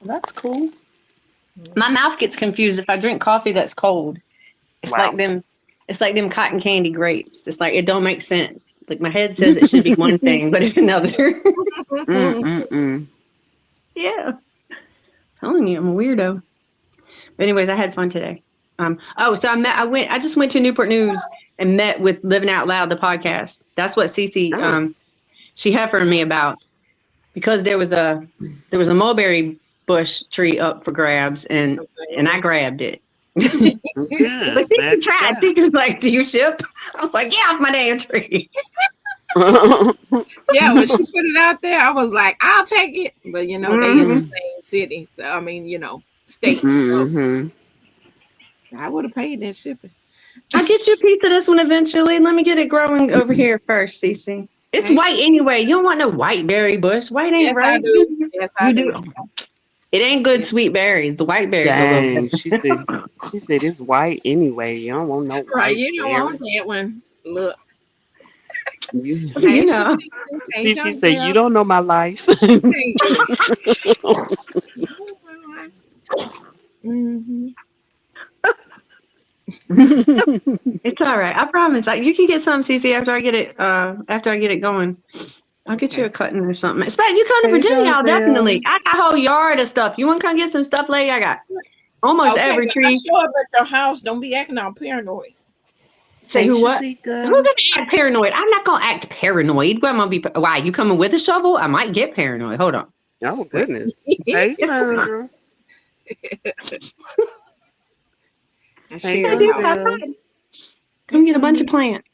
That's cool. My mouth gets confused if I drink coffee that's cold. It's Wow. like them. It's like them cotton candy grapes. It's like it don't make sense. Like my head says it should be one thing, but it's another. Mm-mm-mm. Yeah, telling you, I'm a weirdo. But anyways, I had fun today. So I just went to Newport News and met with Living Out Loud, the podcast. That's what Cece, Oh. she heifered me about because there was a mulberry bush tree up for grabs and I grabbed it. But Good. she Glad you tried. got She was like, "Do you ship?" I was like, "Get off my damn tree." it. Yeah, when she put it out there, I was like, I'll take it. But they in the Mhm. same city. So I mean, state. So Mm-hmm. I would have paid that shipping. I'll get you a piece of this one eventually. Let me get it growing over here first, Cece. It's Hey, white anyway. You don't want no white berry bush. White ain't yes, I right. do. Yes, I You do. do. It ain't good Yes. sweet berries. The white berries a little Dang. better. She said it's white anyway. You don't want no Right, white you don't want berry. that one. Look. You, You Hey, know. Hey, she don't said, you tell. don't know my life. Thank you. Mm-hmm. It's all right. I promise. You can get some, Cece, after I get it going. I'll get you Okay. a cutting or something. Especially you come to Hey, Virginia, I'll definitely. Donzel. I got a whole yard of stuff. You want to come get some stuff, lady? I got almost Okay, every when I tree. show up at your house, don't be acting all paranoid. Say Hey, who what? Who's Shatika. gonna act paranoid? I'm not gonna act paranoid. Why am I be? Why you coming with a shovel? I might get paranoid. Hold on. Oh, Wait. goodness. Hey, Sandra. I Hey, share I a do house. Donzel. outside. Come Hey, get a bunch of Tony. plants.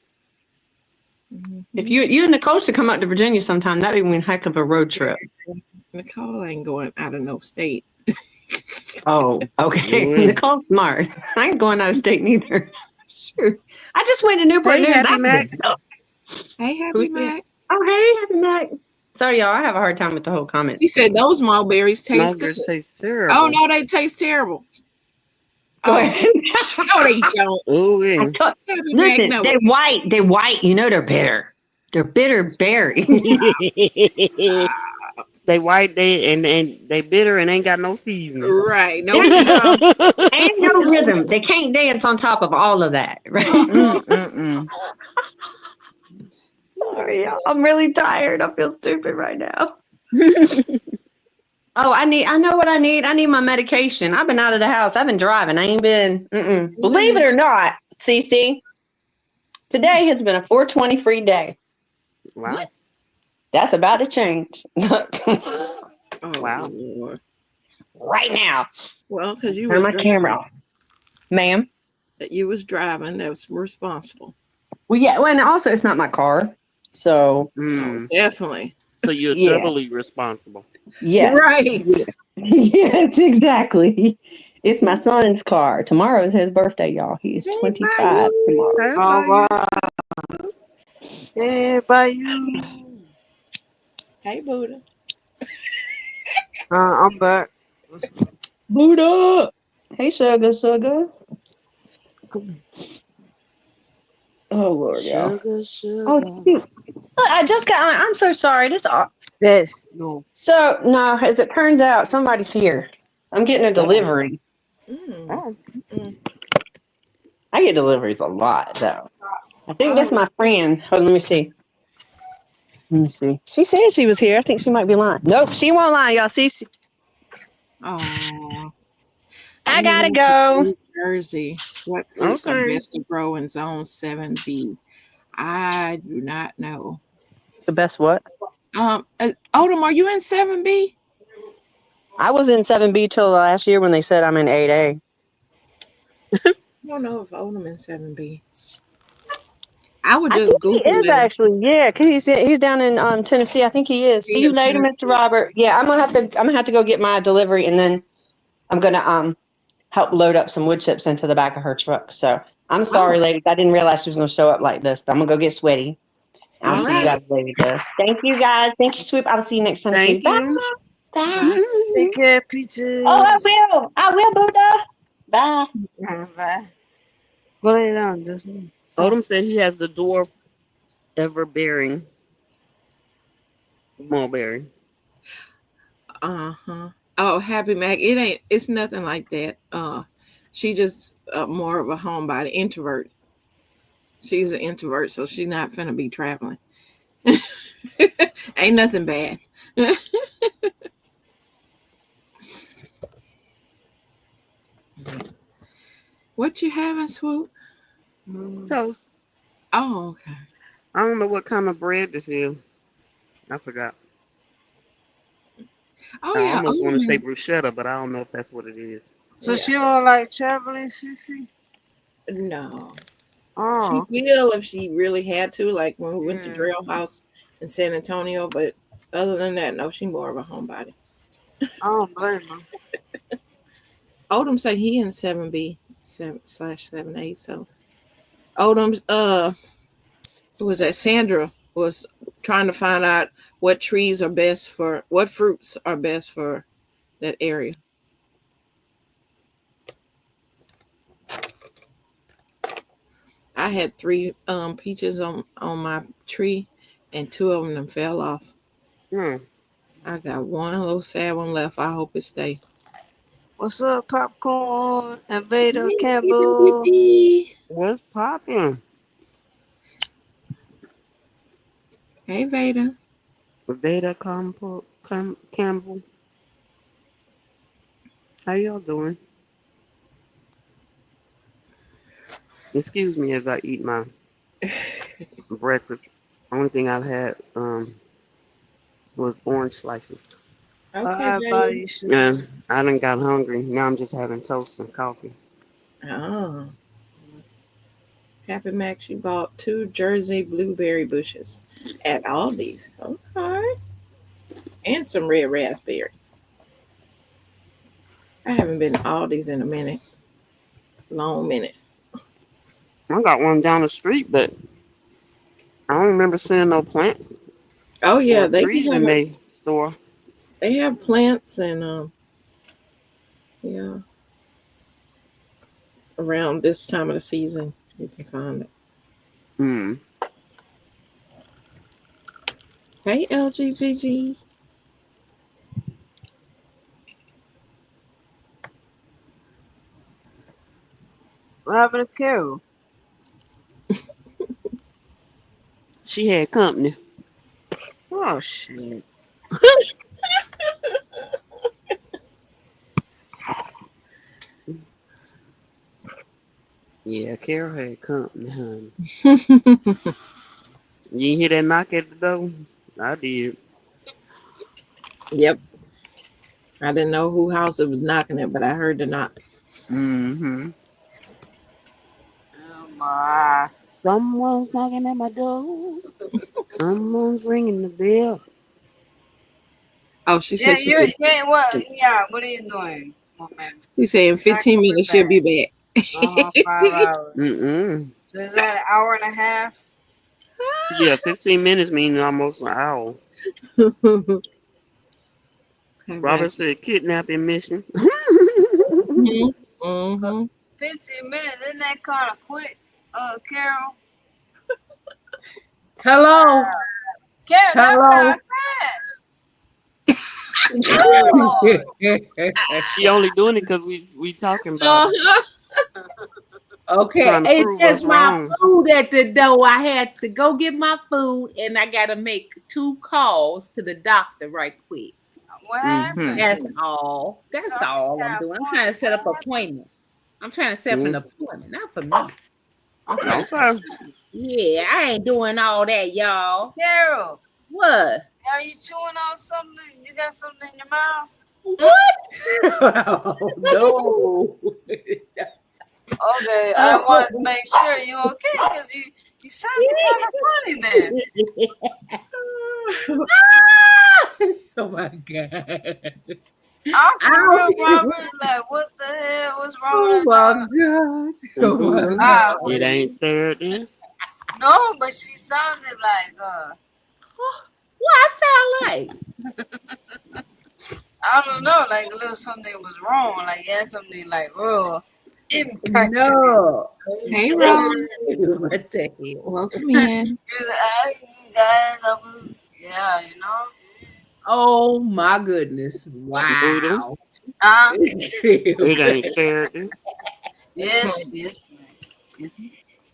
If Mm-hmm. you and Nicole should come up to Virginia sometime, that'd be one heck of a road trip. Nicole ain't going out of no state. Oh, okay. Mm. Nicole's smart. I ain't going out of state neither. Sure. I just went to Newport Hey, News. Happy Mac. Hey, Happy Who's that? Mac. Oh, hey, Happy Mac. Sorry, y'all. I have a hard time with the whole She comments said thing. those mulberries taste good. Mulberries tastes Oh terrible. no, they taste terrible. Go Oh ahead. no, they don't. Oh, I yeah. told, Happy Mac, listen, no. they white. They white. You know they're bitter. They're bitter berries. They white, and they bitter and ain't got no seasoning. Right, no There you season. go. And no rhythm. They can't dance on top of all of that. Right? Mm-mm-mm. Sorry, y'all. I'm really tired. I feel stupid right now. Oh, I know what I need. I need my medication. I've been out of the house. I've been driving. I ain't been. Believe it or not, Cece, today has been a 420 free day. Wow. What? That's about to change. Oh Wow. Lord. Right now. Well, because you Turn was my camera driving. off. Ma'am. That you was driving. That was responsible. Well, yeah. Well, and also, it's not my car. So, Oh, Mm. definitely. So you're yeah. doubly responsible. Yes. Right. Yeah. Yes, exactly. It's my son's car. Tomorrow is his birthday, y'all. He's Hey, 25 Bayou. tomorrow. Hey, All Bayou. right. Hey, Bayou. Hey, Buddha. I'm back. What's good? Buddha. Hey, sugar, sugar. Come Oh, Lord, y'all. Sugar, Oh, sugar. shoot. Look, I just got on. I'm so sorry. This. No. So, no, as it turns out, somebody's here. I'm getting a Oh. delivery. Mm. Oh. Mm. I get deliveries a lot, though. I think Oh, that's my friend. Oh, let me see. Let me see. She said she was here. I think she might be lying. Nope, she won't lie, y'all. See, oh. I gotta Anyone from go. New Jersey, what fruits are Okay. best to grow in Zone 7B? I do not know. The best what? Odom, are you in 7B? I was in 7B till last year when they said I'm in 8A. I don't know if Odom in 7B. I would I just think he Google is it. actually, yeah, because he's down in Tennessee. I think he is. See He you in later, Mr. Tennessee. Robert. Yeah, I'm gonna have to go get my delivery, and then I'm gonna help load up some wood chips into the back of her truck. So I'm Oh, sorry, ladies. I didn't realize she was gonna show up like this, but I'm gonna go get sweaty. I'll all see you right. guys later. Thank you guys. Thank you, Swoop. I'll see you next time, Thank Swoop. Bye. you. Bye. Bye. Take care, Oh, I peaches. will. I will, Buddha. Bye. Bye. Go lay down, Justin. Stop. Odom said he has the dwarf ever bearing mulberry. Uh-huh. Oh, Happy Mac. It ain't. It's nothing like that. She just more of a homebody introvert. She's an introvert, so she's not finna be traveling. Ain't nothing bad. What you having, Swoop? Toast. Oh, okay. I don't know what kind of bread this is. I forgot. Oh I yeah. almost want to say Alderman. bruschetta, but I don't know if that's what it is. So Yeah. she don't like traveling, Sissy? No. She Oh, will if she really had to, like when we went to yeah. Trail House in San Antonio. But other than that, no, she's more of a homebody. I don't blame her. Odom say he in 7B 7/7A. So Odom, who was that? Sandra was trying to find out what trees are best for what fruits are best for that area. I had 3 peaches on my tree, and 2 of them fell off. Hmm. I got one little sad one left. I hope it stay. What's up, Popcorn and Vader Campbell? What's popping? Hey Veda. Veda Campbell. How y'all doing? Excuse me as I eat my breakfast. Only thing I've had was orange slices. Okay, Veda. Everybody should. Yeah, I done got hungry. Now I'm just having toast and coffee. Oh. Happy Mac, she bought 2 Jersey blueberry bushes at Aldi's. Okay. And some red raspberry. I haven't been to Aldi's in a minute. Long minute. I got one down the street, but I don't remember seeing no plants Oh yeah, or trees in their store. they have plants and yeah. Around this time of the season you can find it. Hmm. Hey LGGG. What happened to Carol? She had company. Oh, shit. Yeah, Carol had company, honey. You didn't hear that knock at the door? I did. Yep. I didn't know who house it was knocking at, but I heard the knock. Mm-hmm. Oh, my. Someone's knocking at my door. Someone's ringing the bell. Oh, she Yeah, said she you could. ain't what? Yeah, what are you doing? Oh, man. She said in 15 minutes she'll be back. 5 hours. Mm-mm. So is that an hour and a half? Yeah, 15 minutes means almost an hour. Robert said kidnapping mission. Mm-hmm. 15 minutes, isn't that kind of quick, Carol? Hello. Carol, that Hello. kind of fast. She only doing it because we talking about it. Okay, Trying to it's prove just us my wrong. food at the door. I had to go get my food, and I got to make 2 calls to the doctor right quick. What Mm-hmm. happened? That's all. That's all I'm doing. I'm trying to set up an appointment. I'm trying to set up an appointment, not for me. I'm trying to Okay. Yeah, I ain't doing all that, y'all. Carol, What? are you chewing on something? You got something in your mouth? What? No. Okay, I want to make sure you okay because you sounded kind of funny there. Oh my God. I'm for real, Robert. Like, what the hell? What's wrong Oh with my that? God. Oh my Mhm. God. It ain't fair then. No, but she sounded like What I sound like? I don't know, like a little something was wrong. Like you had something like real impacted. No. Hey, Rob. What the hell? Welcome in. Guys, yeah, you know. Oh my goodness! Wow. It ain't character. Yes, man. Yes.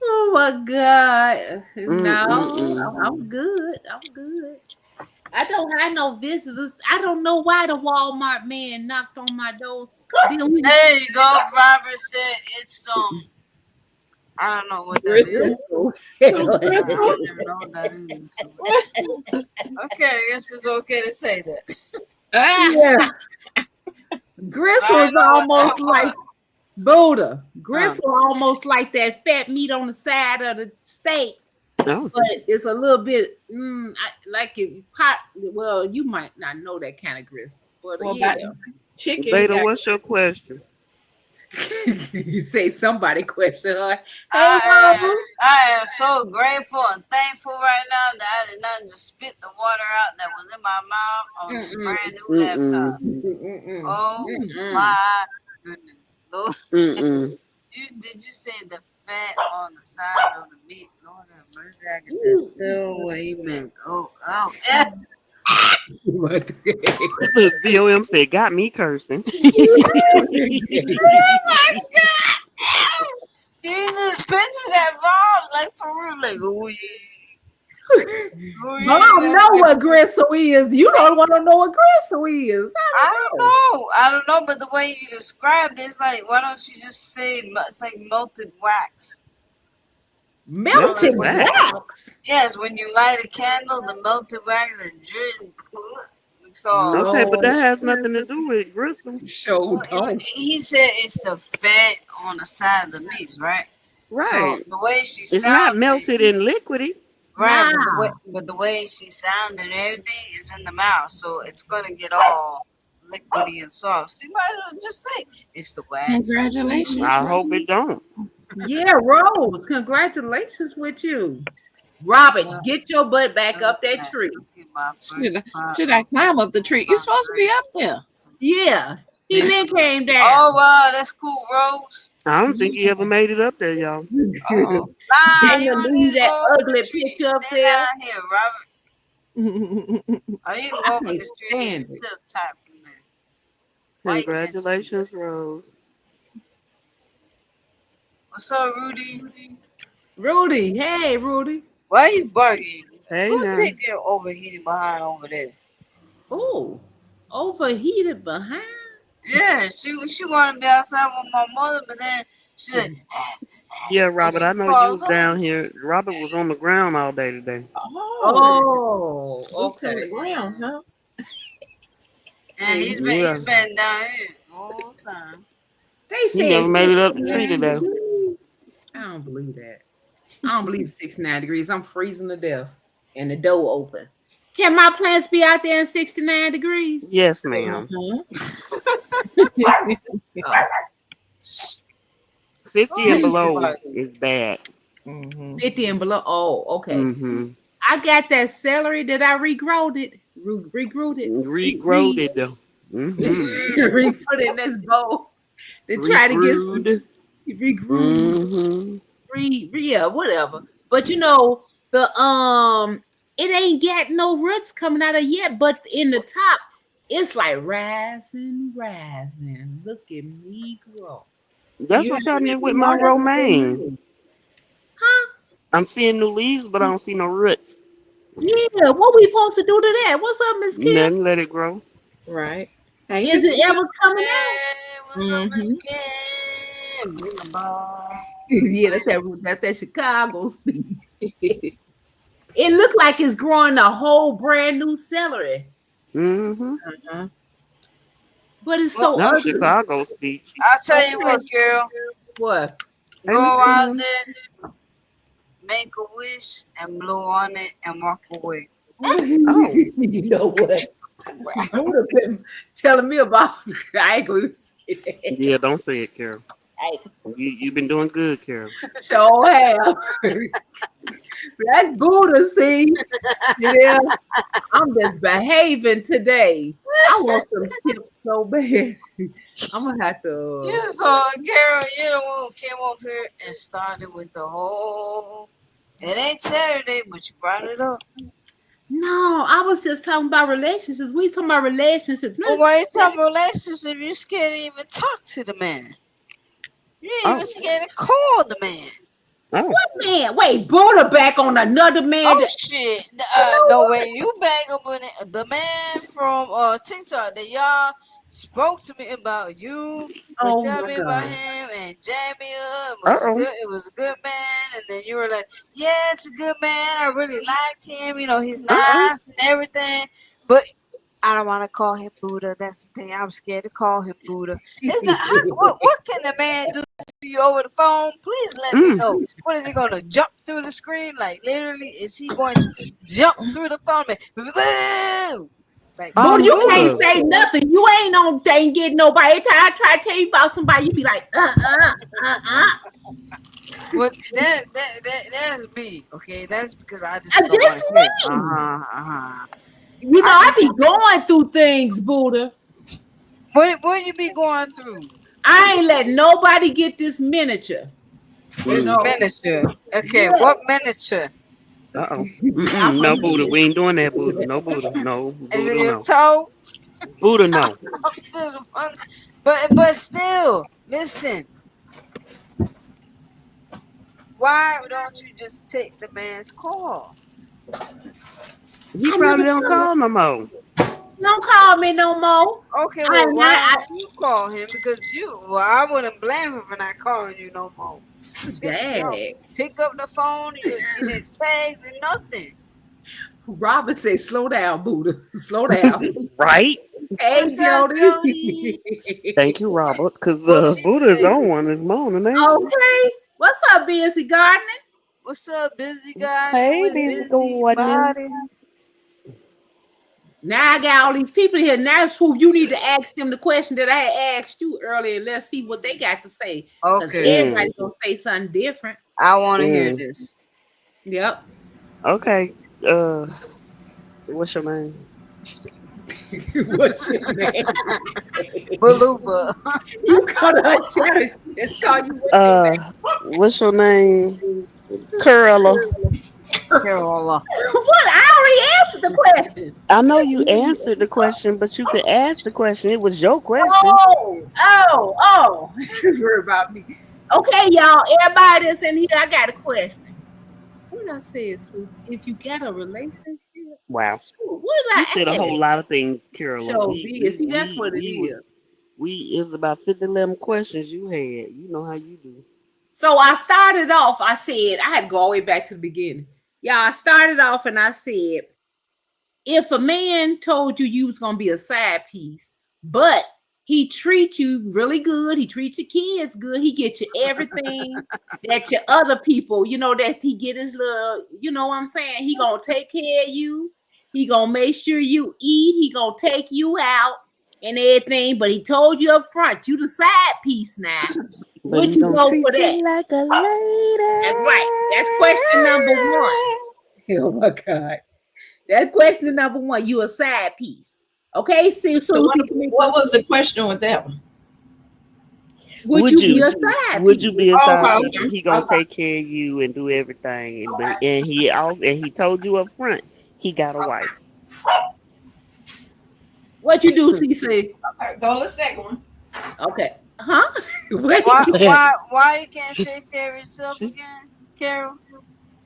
Oh my God! No, Mm-mm-mm. I'm good. I'm good. I don't have no visitors. I don't know why the Walmart man knocked on my door. Then we There you go. Robert said it's I don't know what that is. Gristle. I Gristle. don't even know what that is. So. Okay, I guess it's okay to say that. Ah, yeah. Gristle I is know what almost that like was. Buddha. Gristle almost like that fat meat on the side of the steak, Oh, but it's a little bit like it pot. Well, you might not know that kind of gristle, but well, yeah. about chicken. Beta, got- what's your question? You say somebody question her. Hey, I Rose. am so grateful and thankful right now that I did not just spit the water out that was in my mouth on this Mm-mm. brand new laptop. Mm-mm. Oh Mm-mm. my goodness. Lord, Mm-mm. did you say the fat on the side of the meat? Lord have mercy, I can just tell what he meant. Oh, What the- Look, VOM said, got me cursing. oh my God! He just picture that Bob like for real, like oh yeah. Oh, Mom know what gristle is. You don't want to know what gristle is. I don't know, but the way you described it, it's like, why don't you just say it's like melted wax? Melted wax. wax. Yes, when you light a candle, the melted wax and drizzle. So Okay, but that has nothing to do with gristle. Show don't. he said it's the fat on the side of the meat, right? Right. So the way she It's sounded, not melted and liquidy. right? Nah. But the way she sounded and everything is in the mouth, so it's gonna get all liquidy and soft. So you might as well just say it's the wax. Congratulations. I hope it don't. Yeah, Rose. Congratulations with you. Robert, get your butt back up that tree. Should I climb up the tree? You're supposed to be up there. Yeah. He then came down. Oh wow, that's cool, Rose. I don't think he ever made it up there, y'all. Nah, Tell you him don't leave need to that go over ugly the tree. picture up Stay there. down here, Robert. Oh, you can go over can't the tree. stand It's it. still tight from there. Why you can't Congratulations, Rose. What's up, Rudy? Rudy. Hey, Rudy. Why you barking? Hey, Go now. take your overheated behind over there. Oh, overheated behind. Yeah, she wanted to be outside with my mother, but then she said, Yeah, Robert, she I know you falls was down here. Robert was on the ground all day today. Oh, Oh, boots on the okay. ground, huh? and he's Yeah. been down here all the time. They He said never made it up the tree 69 today. degrees. I don't believe that. I don't believe 69 degrees. I'm freezing to death. And the door open. Can my plants be out there in 69 degrees? Yes, ma'am. Uh-huh. 50 and below is bad. Mhm. 50 and below. Oh, okay. Mm-hmm. I got that celery that I regrowed it. Regrowed it. Regrowed it, though. Mm-hmm. Re-put it in this bowl to try to get some Mm-hmm. yeah, whatever. But you know, the it ain't got no roots coming out of it yet, but in the top, it's like rising. Look at me grow. That's You what's have happening any with my water? romaine. Huh? I'm seeing new leaves, but I don't see no roots. Yeah, what we supposed to do to that? What's up, Miss Kim? Nothing, let it grow. Right. Hey, Is Miss it ever coming out? Hey, what's up, Miss Kim? Bring the ball. Yeah, that's that Chicago speech. It looked like it's growing a whole brand new celery, Mm-hmm. Uh-huh. but it's so That's ugly. Chicago speech. I'll tell you what, girl. What? Hey, Go Miss out Kim. there, make a wish, and blow on it, and walk away. Oh. You know what? You would have been telling me about. I ain't going to say that. Yeah, don't say it, Carol. Hey, You've been doing good, Carol. so have. That Buddha, see? Yeah, I'm just behaving today. I want some chips so bad. I'm gonna have to. You saw Carol, you the one who came up here and started with the whole. It ain't Saturday, but you brought it up. No, I was just talking about relationships. We talking about relationships. Well, why you talking relationship? You scared to even talk to the man. You ain't even scared to call the man. Oh, What man? Wait, Buddha back on another man. Oh shit! No way, you bang up on it. The man from TikTok that y'all spoke to me about. You was Oh telling my me about God. him and jammed me up. It was Uh-oh. good. It was a good man. And then you were like, "Yeah, it's a good man. I really liked him. You know, he's nice and everything." But I don't want to call him Buddha. That's the thing. I'm scared to call him Buddha. It's not. What can the man do to you over the phone? Please let me know. What is he going to jump through the screen? Like literally, is he going to jump through the phone? Boom! Like, Buddha, you Buddha. can't say nothing. You ain't getting nobody. Every time I try to tell you about somebody, you be like, Well, that's me. Okay, that's because I just That's don't want to hear. me. You know, I be going through things, Buddha. What you be going through? I ain't letting nobody get this miniature. This know. miniature. Okay, Yeah. what miniature? Uh-oh. No, Buddha. We ain't doing that, Buddha. No, Buddha. No. Is it Buddha, your no. toe? Buddha, no. But still, listen. Why don't you just take the man's call? He probably don't call no more. Don't call me no more. Okay, well, why don't you call him? Because I wouldn't blame him for not calling you no more. Dang. Pick up the phone, you didn't text and nothing. Robert said, slow down, Buddha. Slow down. Right? Hey, What's up, Jody. Thank you, Robert. Because What she Buddha is say? on one this morning, ain't he? Okay. What's up, busy gardening? What's up, busy guy? Hey, With busy busy gardening. body. Now I got all these people here. Now, Swoop, you need to ask them the question that I had asked you earlier. Let's see what they got to say. Because Okay, everybody's going to say something different. I want to hear this. Yep. Okay. What's your name? What's your name? Baluba. You go to her church. Let's call you what's your name. What's your name? Curla. Carola. What? I already answered the question. I know you answered the question, but you could ask the question. It was your question. Oh. Worry about me. Okay, y'all. Everybody that's in here, I got a question. What did I say? Swoop? If you got a relationship, Wow. Swoop, what did You I said a ask? whole lot of things, Carola. So see, that's what it is. It's about 11 questions you had. You know how you do. So I started off, I said, I had to go all the way back to the beginning. Yeah, I started off and I said, if a man told you was going to be a side piece, but he treats you really good, he treats your kids good, he get you everything that your other people, that he get his little, you know what I'm saying? He going to take care of you. He going to make sure you eat. He going to take you out and everything. But he told you up front, you the side piece now. But Would he you don't go treat for that? you like a lady. That's right. That's question number one. Oh my God. That's question number one. You a side piece. Okay, see, So what was the question with that one? Would you be a side Would piece? you be a Oh, side okay. piece? He gonna take care of you and do everything, and he told you up front he got a wife. What you do, CC? Okay, go to the second one. Okay. Huh? What? Why you can't take care of yourself again, Carol?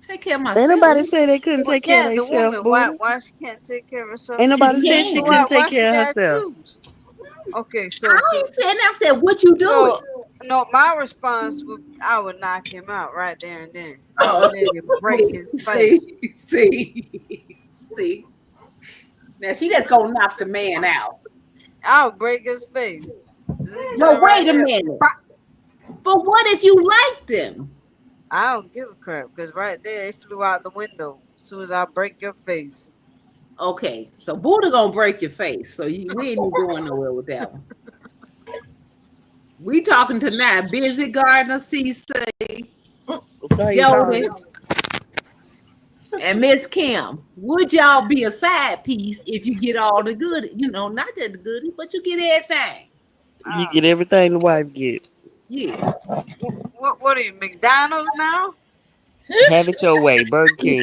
Take care of myself. Ain't nobody say they couldn't take care of The themselves. woman. Why she can't take care of herself? Ain't nobody said she can. couldn't Why take she care of gotta herself. choose? Okay, so I ain't saying that. I said, what you do? so no, my response would I would knock him out right there and then. Oh. Let him break his face. See. Now she just gonna knock the man out. I'll break his face. No, wait a minute. But what if you liked him? I don't give a crap because right there it flew out the window as soon as I break your face. Okay, so Buddha gonna break your face. So we ain't even going nowhere with that one. We talking tonight. Busy Gardener, CC, Jody, and Miss Kim. Would y'all be a side piece if you get all the good? Not that the goodies, but you get everything. You get everything the wife get. Yeah. What are you, McDonald's now? Have it your way, Burger King.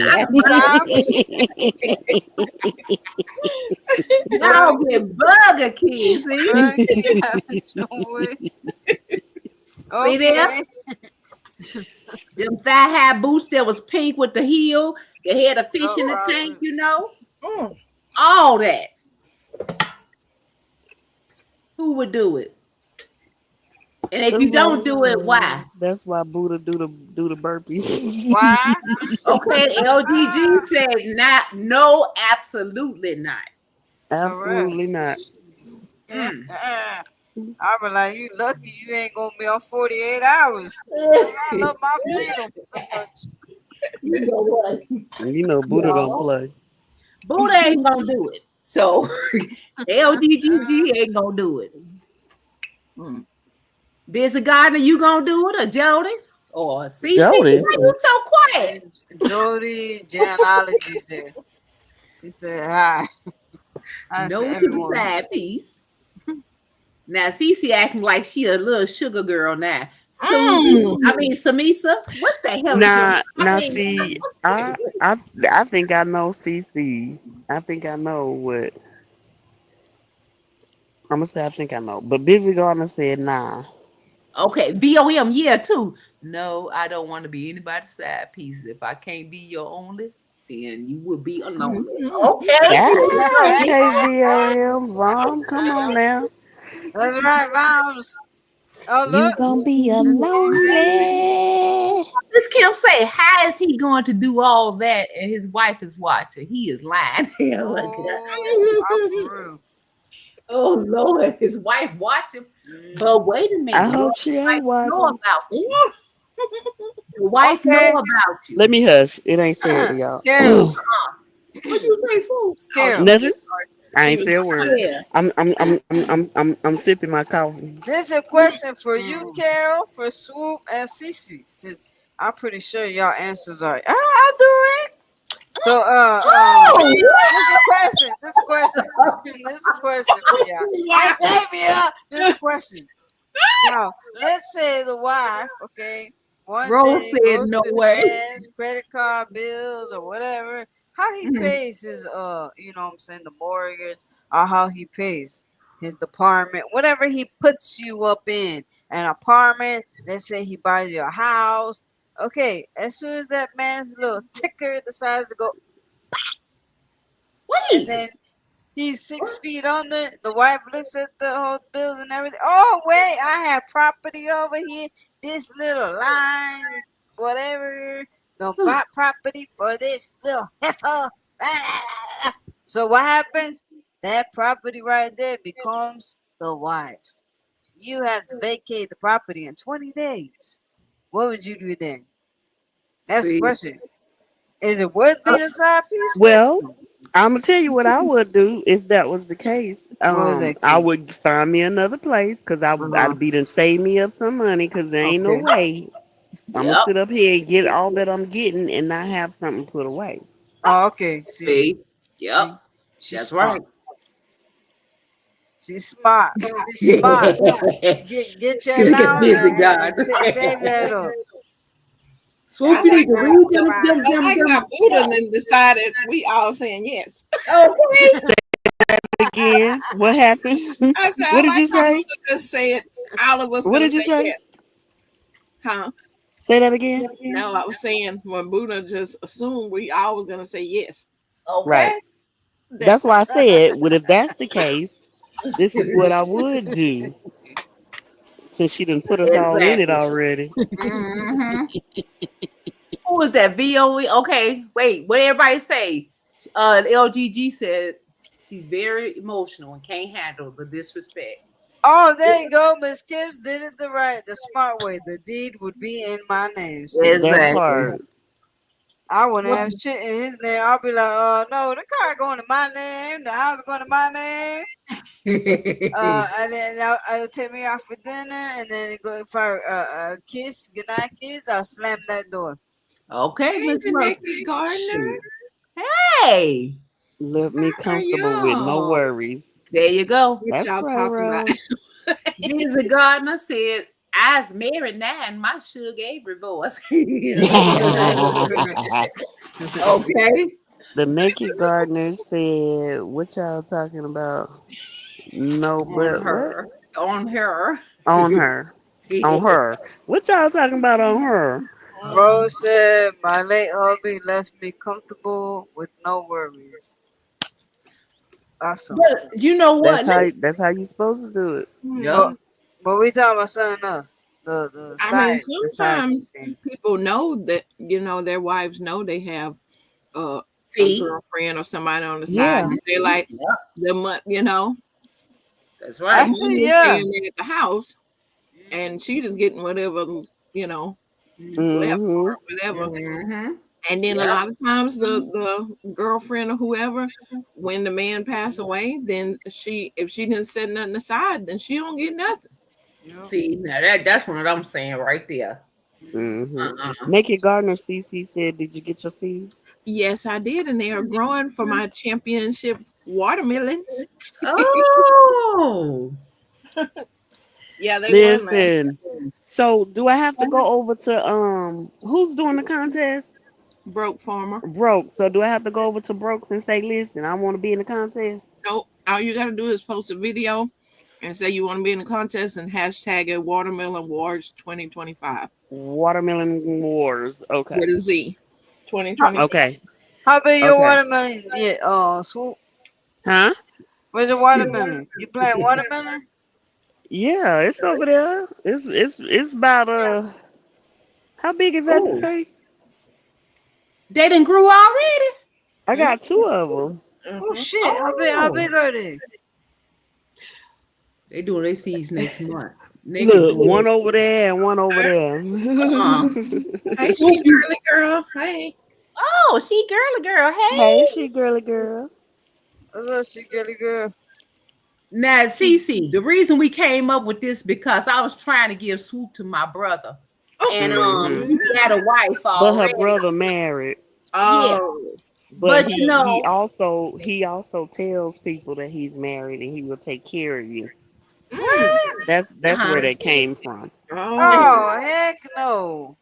Y'all get Burger King, see? Burger King, have it your way. See there? Them thigh-high boots that was pink with the heel. They had a fish in the tank, you know? All that. Who would do it? And if you don't do it, why? That's why Buddha do the burpees. Why? Okay, LGG said not, no, absolutely not. Absolutely not. I be like, you lucky you ain't gonna be on 48 hours. I love my freedom so much. You know what? You know Buddha don't play. Buddha ain't gonna do it. So LGGG ain't gonna do it. Busy Gardner, you gonna do it, or Jody? Or CC? Jody. Why you so quiet? Jody Janology said. She said hi. Hi to No to the everyone. side piece. Now CC acting like she a little sugar girl now. Samisa, what's the hell? See, I think I know CC. I think I know what. I'm gonna say I think I know, but Busy Gardner said nah. Okay, VOM, yeah, too. No, I don't want to be anybody's side piece. If I can't be your only, then you will be alone. Okay. Okay, VOM, Rom, come on now. That's right, Vows. Oh, You look. gonna be a lonely. Miss Kim say, how is he going to do all that and his wife is watching? He is lying. Oh Lord, his wife watching. But wait a minute. I hope she ain't Know watching. about you. Your wife know about you. Let me hush. It ain't said, y'all. Carol. What you say, Swoop? Carol. Nothing. I ain't say a word. Yeah. I'm sipping my coffee. This is a question for you, Carol, for Swoop and Cece, since I'm pretty sure y'all answers are. I'll do it. So, this is a question for y'all. Hey, Davia, this is a question. Now, let's say the wife, okay, one Rose day said goes no to the way. man's credit card bills or whatever, how he pays his, you know what I'm saying, the mortgage, or how he pays his department, whatever he puts you up in an apartment. Let's say he buys you a house. Okay, as soon as that man's little ticker decides to go, and then he's 6 feet under, the wife looks at the whole bills and everything. Oh, wait, I have property over here. This little line, whatever. Gonna buy property for this little heifer. So what happens? That property right there becomes the wife's. You have to vacate the property in 20 days. What would you do then? That's the question. Is it worth being a side piece? Well, I'm gonna tell you what I would do if that was the case. I would find me another place because I'd be to save me up some money because there ain't no way I'm gonna sit up here and get all that I'm getting and not have something put away. Oh, okay. See? Yep. She's That's right. She's smart. She's smart. Get your allowance and save that up. Swoop, you need to read them. I got Buddha and decided we all saying yes. Okay. Again, what happened? I said, What I did you like how say? Buddha just said all of us What gonna did you say say? yes. Huh? Say that again. No, I was saying when Buddha just assumed we all was gonna say yes. Okay. Right. That's why I said, well, if that's the case, this is what I would do. Since she done put us all in it already. Mm-hmm. Who was that? VOE? Okay, wait. What everybody say? LGG said she's very emotional and can't handle the disrespect. Oh, there you go. Miss Gibbs did it the smart way. The deed would be in my name. That part. I wouldn't have shit in his name. I'll be like, no, the car going to my name, the house going to my name. And then I'll take me out for dinner, and then go for a kiss, goodnight kiss. I'll slam that door. Okay, Miss Nikki Gardner. Hey, left me comfortable with no worries. There you go. What y'all talking about? Busy Gardner said I was married now, and my Suge Avery voice. Okay. The Naked Gardener said, "What y'all talking about?" No, On but what her. On her. on her? On her. What y'all talking about on her? Bro said my late hubby left me comfortable with no worries. Awesome. But you know what? That's how you supposed to do it. Yeah. But we talking about something else. The I side. mean, the side sometimes thing. people know that, their wives know they have a See? girlfriend or somebody on the Yeah. side. They like Yeah. the month, That's the right. Actually, money yeah. staying there at the house, and she just getting whatever, left Mm-hmm. or whatever. Mm-hmm. And then a Yeah. lot of times the girlfriend or whoever, when the man passed away, then if she didn't set nothing aside, then she don't get nothing. See, now that's what I'm saying right there. Mm-hmm. Naked Gardener CC said, "Did you get your seeds?" Yes, I did, and they are growing for my championship watermelons. Oh. Yeah, they were. Listen. So, do I have to go over to who's doing the contest? Broke farmer. Broke. So, do I have to go over to Brooks and say, "Listen, I want to be in the contest"? Nope. All you gotta do is post a video and say you want to be in the contest and hashtag it Watermelon Wars 2025 Watermelon Wars. Okay. with a Z. 2025. Okay. How big your Okay. watermelon? Yeah, Swoop. Huh? Where's the watermelon? You playing watermelon? Yeah, it's over there. It's about how big is that Ooh. tree? They done grew already? I got 2 of them. Oh shit! How big are they? They doing their seeds next month. They Look, can do one it. over there and one over there. Hey, she girly girl. Hey. Oh, she girly girl. Hey. Hey, she girly girl. What's up, she girly girl? Now, Cece, the reason we came up with this because I was trying to give Swoop to my brother. And Mhm. he had a wife But already. her brother married. Oh. But he also tells people that he's married and he will take care of you. That's where that came from. Oh heck no!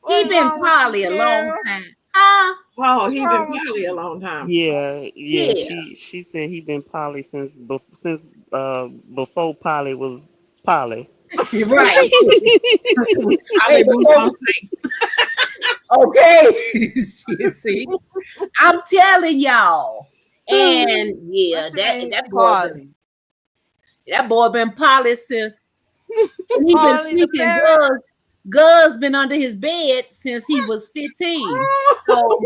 He What's been wrong with probably you, a long girl? time. Huh? Oh, he been wrong with probably a long time. Yeah. Yeah. She said he been poly since before Polly was Polly. Right. I boots on snake. Okay. Shit, see, I'm telling y'all. And yeah, What you mean, that boy been poly since he been Polly the sneaking parrot? Guz been under his bed since he was 15. So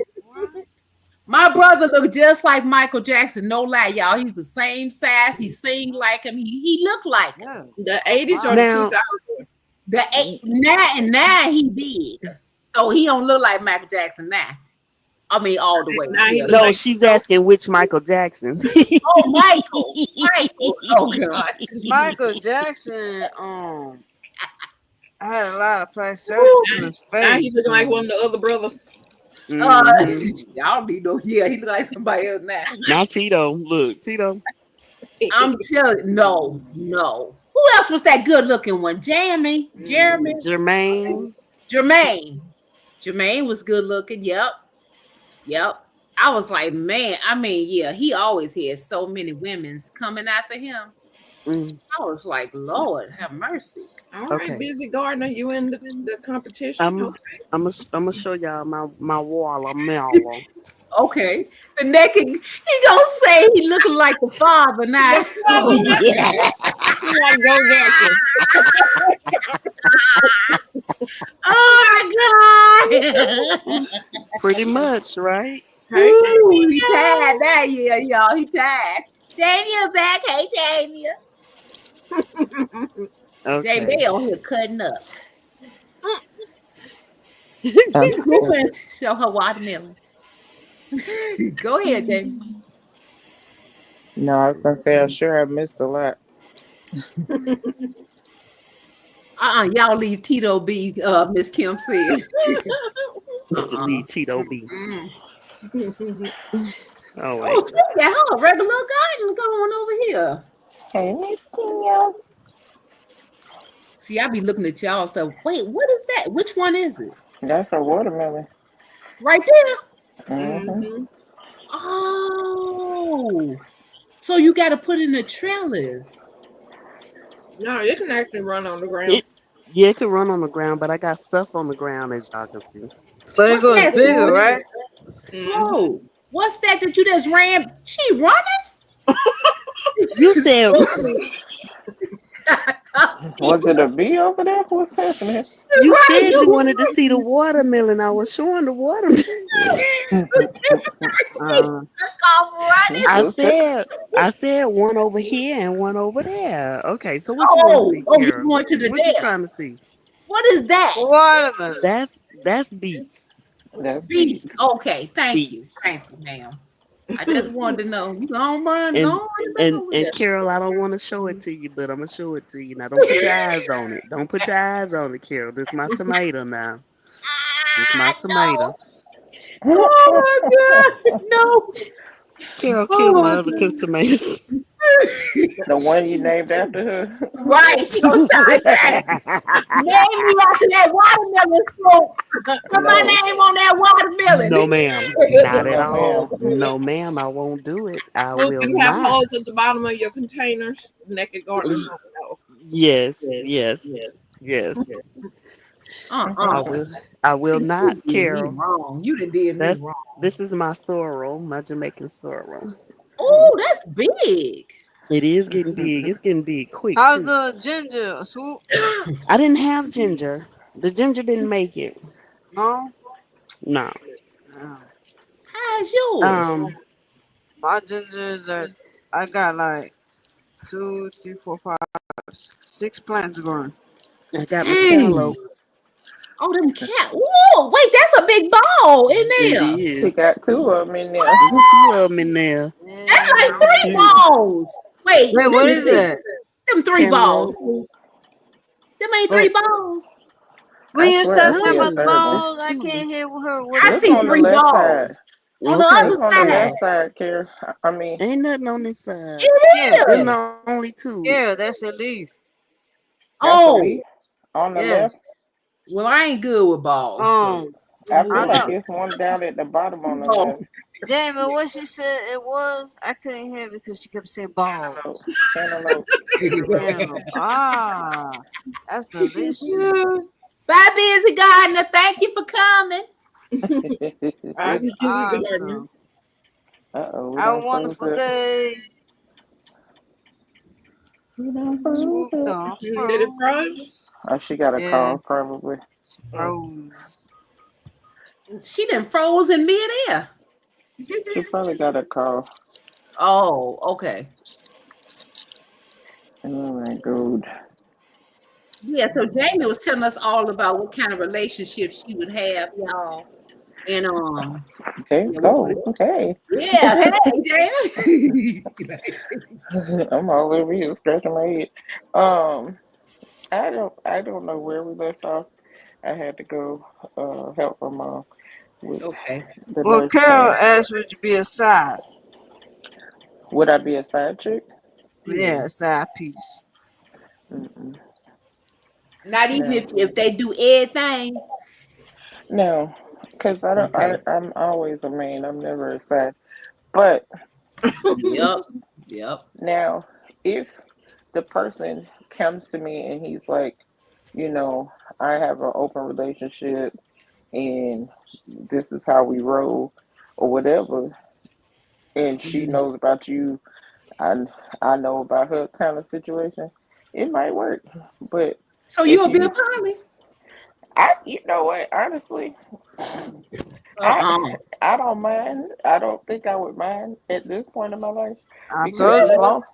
my brother looked just like Michael Jackson. No lie, y'all. He's the same size. He sing like him. He looked like him. The 80s or Now- the 2000s? Now he big. So he don't look like Michael Jackson now. I mean, all the way. Now he Yeah. look No, like- she's asking which Michael Jackson. Oh, Michael. Oh, God. Michael Jackson. I had a lot of plastic surgery on his face. Now he looking like one of the other brothers. Mhm. Y'all need no. Yeah, he look like somebody else now. Now Tito, look, Tito. I'm telling you, no. Who else was that good looking one? Jeremy. Jermaine. Jermaine was good looking. Yep. I was like, man, I mean, yeah, he always had so many women's coming after him. Mm. I was like, Lord, have mercy. All right, Okay. Busy Gardner, you in the competition? I'm gonna show y'all my watermelon. Okay. The naked, he gonna say he looking like the father now. Like Go Jackson. Oh my God. Pretty much, right? Ooh, he tired that year, y'all. He tired. Tanya back. Hey, Tanya. Okay. Jamie, they on here cutting up. Okay. Who finna show her watermelon? Go ahead, Jamie. No, I was gonna say I'm sure I missed a lot. Y'all leave Tito be, Miss Kim said. Leave Tito be. Oh wait. Oh, yeah, her regular garden going over here. Hey, Tia. See, I be looking at y'all. So wait, what is that? Which one is it? That's a watermelon. Right there. Mm-hmm. Oh, so you got to put in a trellis. No, it can actually run on the ground. It can run on the ground, but I got stuff on the ground as y'all can see. But it What's goes that, bigger, Swoop? right? Slow. What's that you just ran? She running? You said Was it a bee over there? What's happening? you said you wanted to see the watermelon. I was showing the watermelon. I said one over here and one over there. Okay, so what you want to see, you Kara? going to the What you there? trying to see? What is that? Watermelon. That's beets. That's Beets. Okay, thank you, Beets. ma'am. I just wanted to know. You gonna run? And Go on and over and there. Carol, I don't want to show it to you, but I'm gonna show it to you. Now, don't put your eyes on it. Don't put your eyes on it, Carol. This is my tomato now. This is my tomato. Oh my God, no. Carol Oh killed my my other God. cooked tomatoes. the one you named after her. Right, she gonna start that. Name me after that watermelon smoke. Put my name on that watermelon. No, ma'am. Not at No, all. ma'am. No, ma'am. I won't do it. I Look, will you have not. holes at the bottom of your containers. Naked gardeners don't know. Yes. I will See, not, you did me Carol. wrong. You done did me wrong. This is my sorrel, my Jamaican sorrel. Oh, that's big. It is getting big. It's getting big quick. How's Too. the ginger, Swoop? I didn't have ginger. The ginger didn't make it. No? No. How's yours? My gingers are, I got like 2, 3, 4, 5, 6 plants growing. I got my cantaloupe. Oh, them cat. Whoa, wait, that's a big ball in there. It She is. got 2 of them in there. Two of them in there. That's like 3 balls. Wait, Wait, let what me is see. that? Them 3 balls. Cantaloupe. Them ain't 3 balls. When you swear I start see talking a about the third balls, one. I can't hear her. What I Look see on the 3 left balls. side. On the Okay. other Look on the side. left side, Kara. I mean, Ain't nothing on this side. It Them is. the only 2. Yeah, that's a leaf. that's a Oh, leaf on the Yes. left. well, I ain't good with balls. So. I feel I like know. it's one down at the bottom on the Oh, left. Jamie, what she said it was, I couldn't hear because she kept saying balls. Cantaloupe. Cantaloupe. That's delicious. Bye, busy gardener. Thank you for coming. I That's can do the gardener. awesome. Uh-oh, we Have a done wonderful froze it. day. We done froze Swoop it. done Did it froze? Oh, she got a Yeah. call, probably. Froze. She done froze in midair. She probably got a call. Oh, okay. Oh, my God. Yeah, so Jamie was telling us all about what kind of relationship she would have, y'all. And Okay, go. Okay. yeah, hey, Jamie. I'm all over here scratching my head. I don't know where we left off. I had to go help my mom with Okay. the Well, nurse Carol thing. asked would you be a side. Would I be a side chick? Yeah, a side piece. Mm-mm. Not even No. if they do everything. No, because I don't. Okay. I'm always a man. I'm never a side. But Yep. now, if the person comes to me and he's like, I have an open relationship and this is how we roll or whatever, and she knows about you, I know about her kind of situation, it might work. But So if you'll be a you, poly? you know what, honestly, I don't mind. I don't think I would mind at this point in my life I because told you.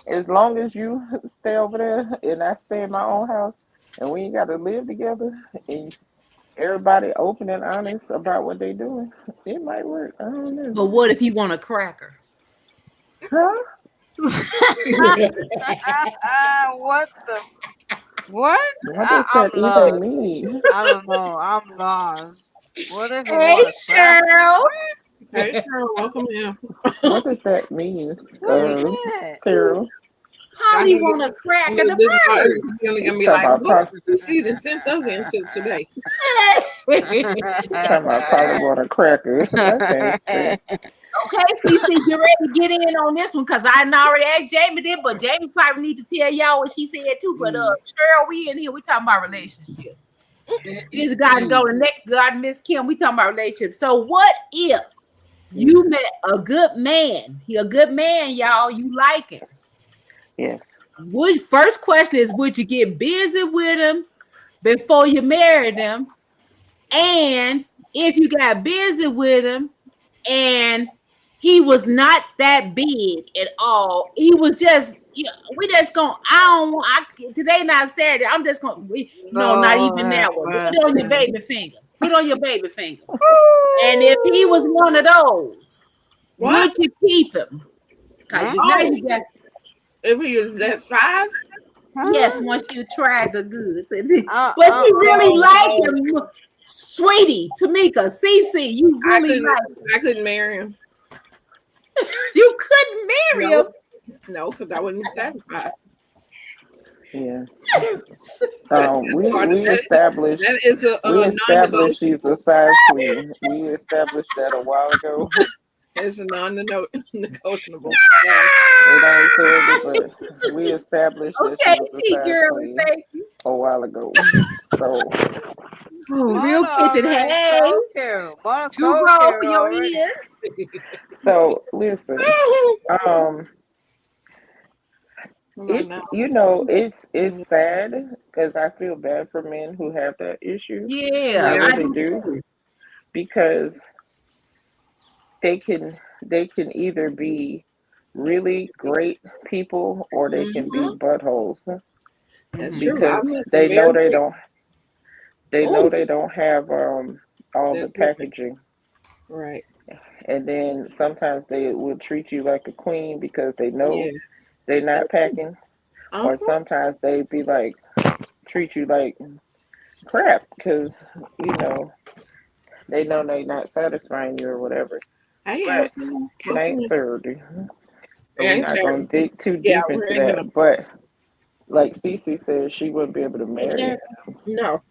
as long as you stay over there and I stay in my own house and we ain't got to live together and everybody open and honest about what they doing, it might work. I don't know. But what if he want a cracker? Huh? What the? What? What does I'm that lost. even mean? I don't know. I'm lost. What if you Hey, want a cracker? Cheryl. Hey, Cheryl, welcome here. What does that mean, What is that? Carol? Probably want a crack of the bird. You're only gonna be Talking like, about "What? See, they sent those in today." talking about probably want a cracker. Okay. Okay, Cece, you ready to get in on this one? Because I already asked Jamie did, but Jamie probably need to tell y'all what she said too. But Cheryl, we in here, we talking about relationships. This guy go to next God, Miss Kim, we talking about relationships. So what if you met a good man? He a good man, y'all. You like him. Yes. First question is, would you get busy with him before you married him? And if you got busy with him and he was not that big at all, he was just, we just gonna, today not Saturday, I'm just gonna, not even that one. Put it on your baby finger. Put on your baby finger. And if he was one of those, would you keep him? Because now you got. If he was that size? Yes, once you tried the goods. But you really like him. Sweetie, Tamika, Cece, you really like him. I couldn't marry him. You couldn't marry him? No, because I wouldn't be satisfied. Yeah. We established that is we established she's a size queen. We established that a while ago. It's a non-negotiable. It ain't said, but we established that she was a size queen a while ago. So real kitchen, hey, too raw for your ears. So listen, it's sad because I feel bad for men who have that issue. Yeah, I really do, because they can either be really great people or they can be buttholes. That's because true. they know they don't have all the packaging. Right. And then sometimes they will treat you like a queen because they know they're not packing. Or sometimes they be like, treat you like crap because, they know they're not satisfying you or whatever. But it ain't Saturday. So we're not going to dig too deep into that. But like Cece said, she wouldn't be able to marry him. No.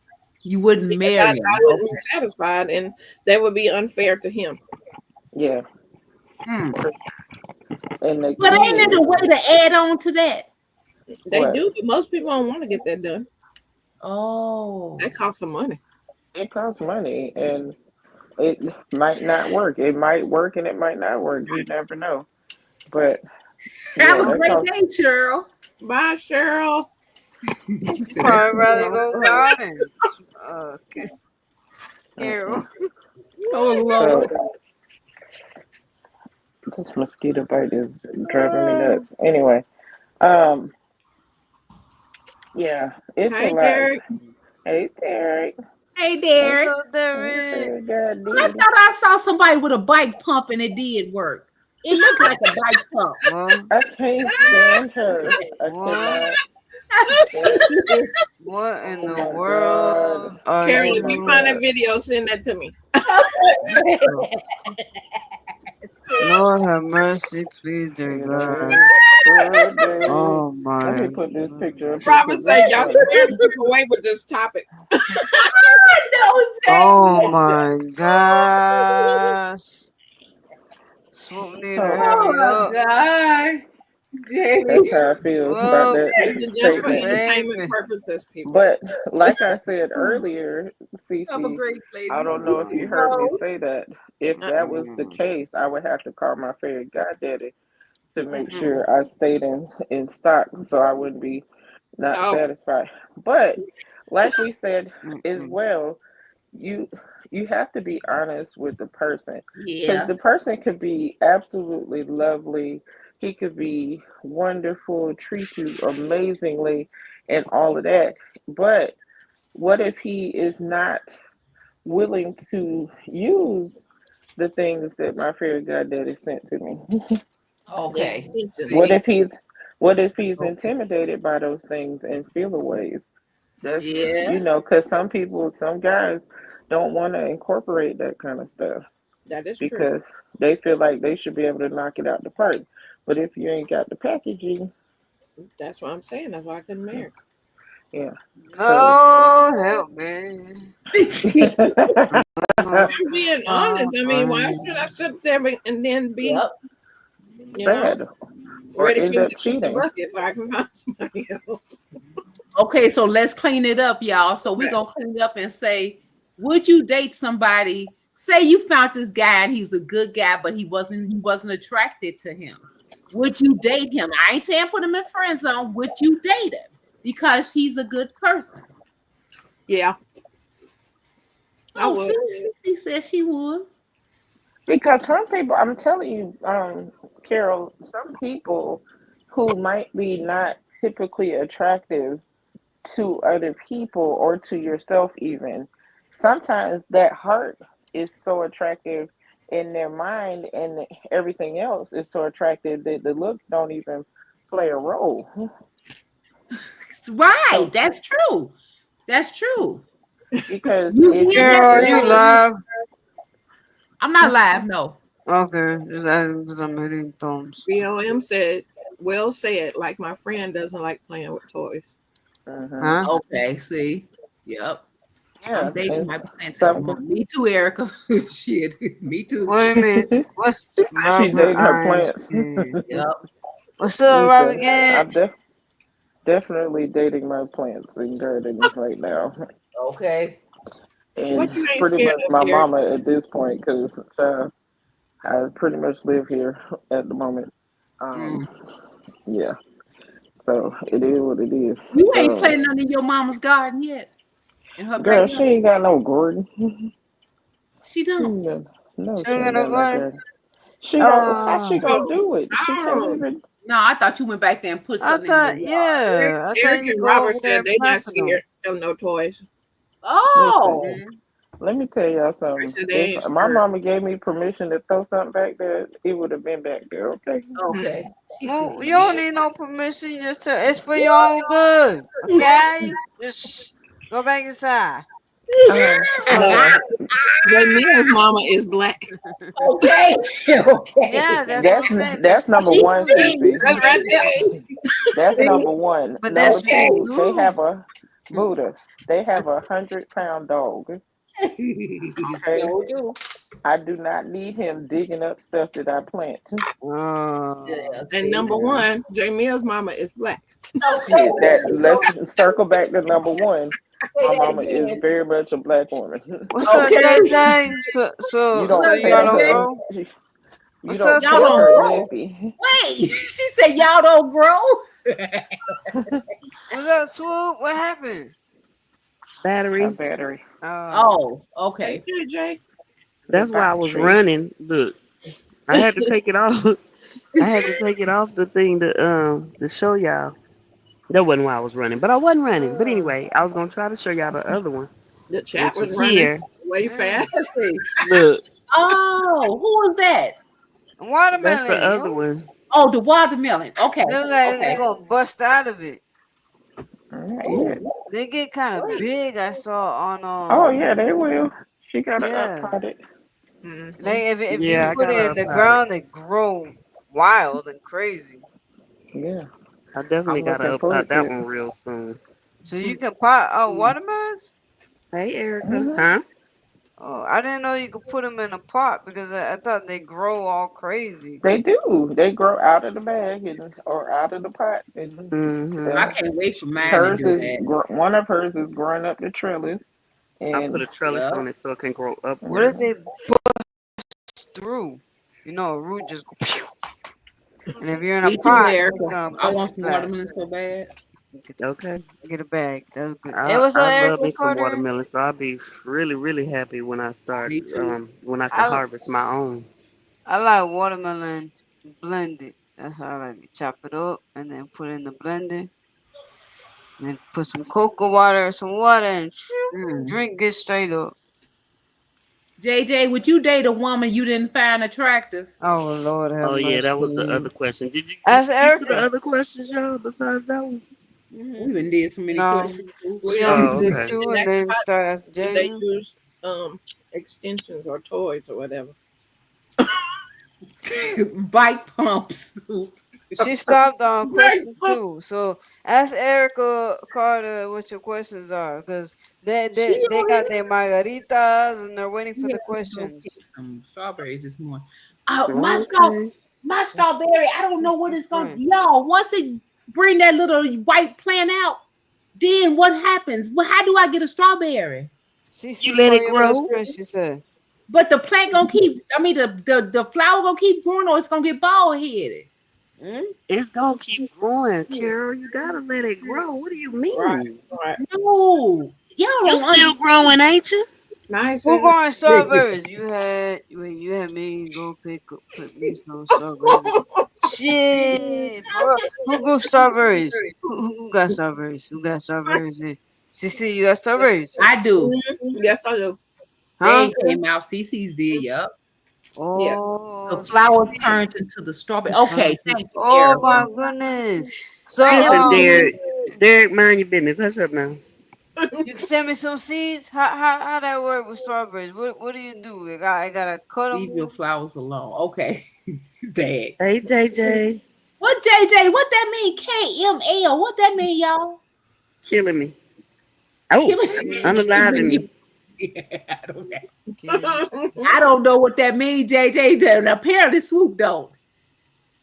You wouldn't marry him. I wouldn't be satisfied, and that would be unfair to him. Yeah. And but ain't there a way to add on to that? They do, but most people don't want to get that done. Oh. That costs some money. It costs money, and it might not work. It might work, and it might not work. You never know. But have a great day, Cheryl. Bye, Cheryl. I'd rather go garden. Okay. Carol. Oh Lord. This mosquito bite is driving me nuts. Anyway, yeah, it's a lot. Derek. Hey, Derek. Hey, Derek. Hello, Derek. I thought I saw somebody with a bike pump and it did work. It looked like a bike pump. I can't stand her. What in the world? Carol, if you find that video, send that to me. Lord have mercy, please, dear God. Oh my. Let me put this picture up. Robert said y'all scared people away with this topic. Oh my gosh. Swoop need to hurry up. God. That's how I feel about that. It's just for entertainment purposes, people. But like I said earlier, Cece, I don't know if you heard me say that. If that was the case, I would have to call my fairy goddaddy to make sure I stayed in stock, so I wouldn't be not satisfied. But like we said as well, you have to be honest with the person, because the person could be absolutely lovely. He could be wonderful, treat you amazingly, and all of that. But what if he is not willing to use the things that my fairy goddaddy sent to me? Okay. What if he's intimidated by those things and feelaways? That's because some guys don't want to incorporate that kind of stuff. That is because true. They feel like they should be able to knock it out the park. But if you ain't got the packaging, That's what I'm saying. That's why I couldn't marry. Yeah. Oh, help me. I'm being honest. I mean, why should I sit there and then be, Yep. you know, Sad. Or ready for end him up to kick the cheating. bucket so I can find somebody else? Okay, so let's clean it up, y'all. So we're gonna clean it up and say, would you date somebody? Say you found this guy and he was a good guy, but you wasn't attracted to him. Would you date him? I ain't saying put him in friend zone. Would you date him because he's a good person? Yeah. I Oh, would. Cece said she would. Because some people, I'm telling you, Carol, some people who might be not typically attractive to other people or to yourself even, sometimes that heart is so attractive in their mind and everything else is so attractive that the looks don't even play a role. Right, that's true. That's true. Because You if being Girl, are you live? I'm not live, no. Okay, just asking because I'm hitting thumbs. BOM said, well said, like my friend doesn't like playing with toys. Huh? Okay, see. Yep. yeah, I'm dating and my plan. some, Me too, Erica. Shit. Me too. What do you mean? What's she said she dating her plants. Yep. What's up, Rob again? I'm definitely dating my plants and gardening right now. Okay. And What you ain't pretty scared much of, my Eric? mama at this point, because I pretty much live here at the moment. Yeah, so it is what it is. You ain't So, planting none in your mama's garden yet. In her girl, backyard. she ain't got no garden. She don't. No, She ain't got no garden? She don't. How she gonna do it? She can't Oh. even. No, I thought you went back there and put I something thought, in your yard. yeah. I thought Eric you and go Robert over there said they not and plant them. scared of no toys. Oh. Listen, let me tell y'all They something. said they If ain't my scared. mama gave me permission to throw something back there, it would have been back there. Okay. Okay. She Well, said, you don't need no permission. It's for your own good. Okay? Just go back inside. Mia's mama is black. okay. Okay. Yeah, that's what I'm saying. That's number She one, said, Cece. That's right there. That's number one. But Number that's two, they true. have a Buddha. They have 100-pound dog. Okay. So do. I do not need him digging up stuff that I plant. Yeah, And see? number one, Mia's mama is black. Shit, let's circle back to number one. Say My that mama again. is very much a black woman. What's up, Okay. JJ? So You don't y'all tell don't her. grow? You What's don't up, tell Y'all her don't nippy. Wait, she said y'all don't grow. What's up, Swoop? What happened? Battery. A battery. Oh, okay. Hey, JJ. That's why I was running. Look, I had to take it off. I had to take it off the thing to show y'all. That wasn't why I was running, but I wasn't running. But anyway, I was gonna try to show y'all the other one, The chat which was is running here. way fast. Let's see. Look, Oh, who was that? Watermelon. that's the other one. Oh, the watermelon. Okay. They're like Okay. they're gonna bust out of it. Not yet. They get kind of big. I saw on Oh yeah, they will. She got it Yeah. uppotted. Like if Yeah, you I put got it in the uppotted. ground, they grow wild and crazy. Yeah. I definitely I'm got to looking up forward that to one it. real soon. So you can pot watermelons. Hey, Erica. Mhm. Huh? Oh, I didn't know you could put them in a pot because I thought they grow all crazy. They do. They grow out of the bag or out of the pot. And Mm-hmm. I can't wait for mine to hers do is that. one of hers is growing up the trellis, I put and a trellis Yeah. on it so it can grow What upward. if they bust through? You know, a root just go. Pew! And if you're in Me a too, pot, Erica. it's gonna I bust want it some fast. watermelon so bad. Okay. Get a bag. That's good. Hey, I what's up, love Erica me some Carter? watermelon, so I'll be really, really happy when I start Me too. when I can harvest my own. I like watermelon blended. That's how I like it. Chop it up and then put it in the blender. And then put some cocoa water, some water, and drink it straight up. JJ, would you date a woman you didn't find attractive? Oh Lord, have Oh mercy. yeah, that was the other question. Did you Ask get to the Erica. other questions, y'all? Besides that one? We even did so many No. questions. She Oh, only did okay. two and then start asking Did they Jamie. use extensions or toys or whatever? Bike pumps. She stopped on question 2. So ask Erica Carter what your questions are, because they got their margaritas and they're waiting for Yeah, the I'm gonna get questions. some strawberries this morning. Okay. My That's strawberry, I don't know what that's it's gonna, fine. y'all. Once it bring that little white plant out, then what happens? Well, how do I get a strawberry? You CC let call it your best grow. friend, she said. But the plant gonna keep, I mean the flower gonna keep growing, or it's gonna get bald headed. Hmm? It's gonna keep growing, Carol. You gotta let it grow. What do you Right, mean? right. No, y'all You don't still growing, ain't you? Nice Who and going strawberries? You had me go put me some strawberries. Shit, bro. Who go strawberries? Who got strawberries? Who got strawberries? CC, you got strawberries? I do. yes, I do. They Huh? came out. CC's did, yup. Yeah. The Oh, flowers CC. turned into the strawberry. Okay, thank you, Oh Carol. my goodness. So Thank Listen, you. Derek. Derek, mind your business. Hush up now. you can send me some seeds. How that work with strawberries? What do you do? I gotta cut Leave them. your flowers alone. Okay. Dad. Hey, JJ. What JJ? What that mean? KML. What that mean, y'all? Killing me. Oh, unaliving me. I don't know. Okay. I don't know what that means, JJ. Apparently Swoop don't.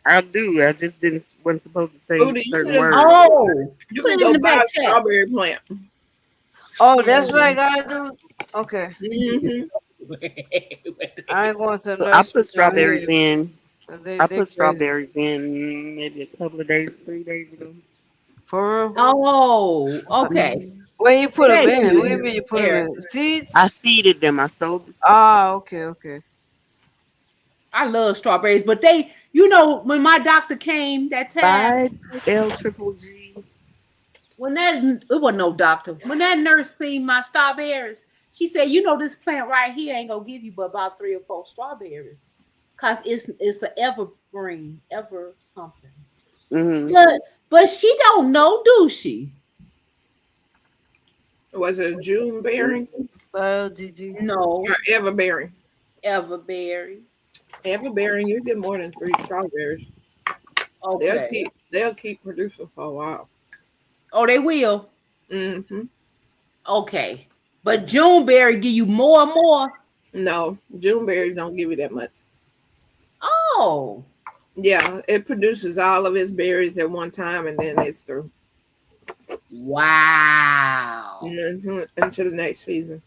I do. I just wasn't supposed to say Booty, you certain can words. Oh, you put can it in go the buy back a chat. strawberry plant. Oh, that's what I gotta do. Okay, Mm-hmm. I ain't going to the So I nursery put down strawberries here. in. 'Cause I they put crazy. strawberries in maybe a couple of days, 3 days ago. For real? Oh, okay. Mhm. Where you put them Thank in? What do you you, mean you put them Eric. in? Seeds? I seeded them. I sowed the seed. Ah, okay. I love strawberries, but they, you know, when my doctor came that time, Bye, L Triple G. when that it wasn't no doctor, when that nurse seen my strawberries, she said, "You know, this plant right here ain't gonna give you but about 3 or 4 strawberries, cause it's an evergreen, ever something." Mm-hmm. But she don't know, do she? Was it a June bearing GG. No, or ever bearing? everberry. Ever bearing, you get more than 3 strawberries. Okay. They'll keep producing for a while. Oh, they will. Mm-hmm. Okay, but Juneberry give you more and more. No, June berries don't give you that much. Oh, Yeah, it produces all of its berries at one time and then it's through wow. until the next season.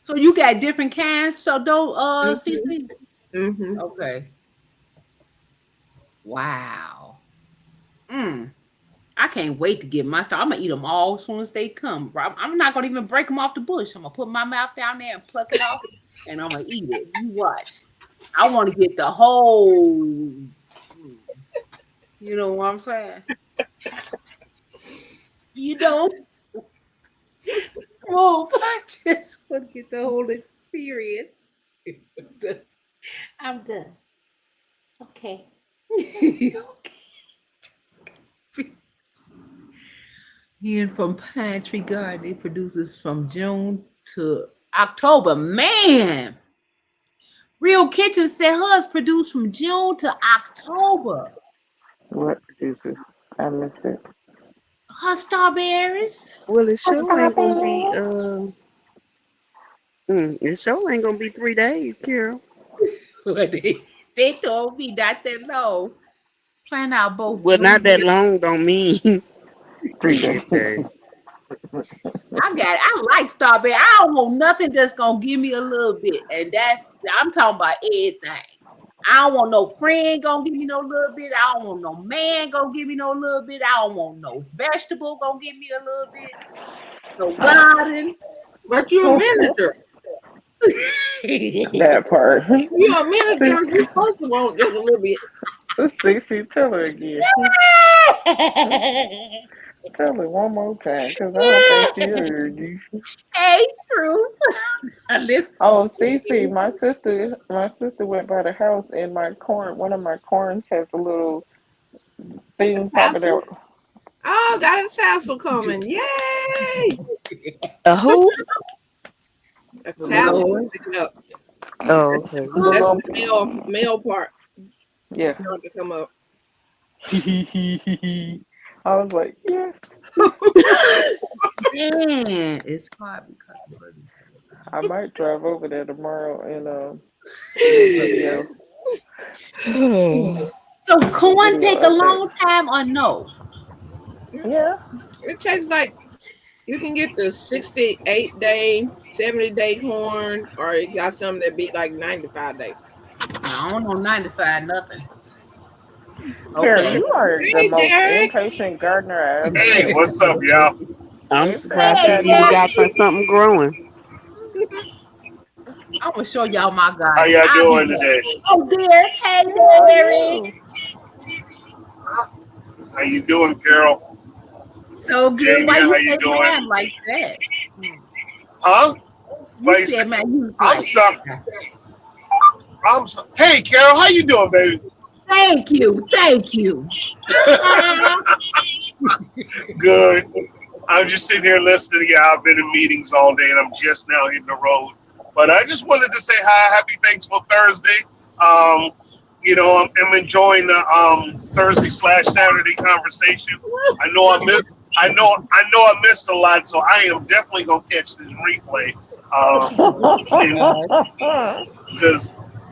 So you got different kinds. So don't Mm-hmm. CC. Mm-hmm. Okay. Wow. Mm. I can't wait to get my stuff. I'm gonna eat them all as soon as they come. I'm not gonna even break them off the bush. I'm gonna put my mouth down there and pluck it off, and I'm gonna eat it. You watch. I want to get the whole. You know what I'm saying? You know. Oh, I just want to get the whole experience. I'm done. Okay. Okay. Here from Pine Tree Garden, it produces from June to October. Man, Real Kitchen said hers produced from June to October. What produces? I missed it. Her strawberries. Well, it sure ain't gonna be it sure ain't gonna be 3 days, Carol. They told me not that long. Plan out both Well, June. not that long don't mean 3 days. 3 days. I like strawberry. I don't want nothing that's gonna give me a little bit. And I'm talking about everything. I don't want no friend gonna give me no little bit. I don't want no man gonna give me no little bit. I don't want no vegetable gonna give me a little bit. No garden. But you're a miniature. That part. You're a miniature. You're supposed to want just a little bit. Cece, tell her again. Tell her one more time, because I don't think she heard you. Hey, true. Listen. Oh, Cece, my sister went by the house, and one of my corns has a little thing popping Tassel? out. Oh, got a tassel coming. Yay! A who? A tassel is sticking up. Oh, okay. That's the male part. Yeah. Starting to come up. I was like, yes. Man, it's hard because I might drive over there tomorrow and do a video. so corn Video take a update. long time or no? Yeah. It takes like you can get the 68-day, 70-day corn, or you got some that be like 95-day. I don't know 95 nothing. Carol, Okay. you are the Hey, most Derek. impatient gardener I ever Hey, met. what's up, y'all? I'm Hey, surprised Fred. you even got something growing. I'm gonna show y'all my garden. How y'all I'll doing be back. today? Oh, Derek, hey, How are Derek. you? How you doing, Carol? So good. Jamie, Why how you you say doing? man like that? Huh? Why You you said say- man, you I'm like sorry. Hey, Carol, how you doing, baby? Thank you. Thank you. Good. I'm just sitting here listening to you. I've been in meetings all day, and I'm just now hitting the road. But I just wanted to say hi. Happy Thankful Thursday. I'm enjoying the Thursday/Saturday conversation. I know I missed a lot, so I am definitely gonna catch this replay.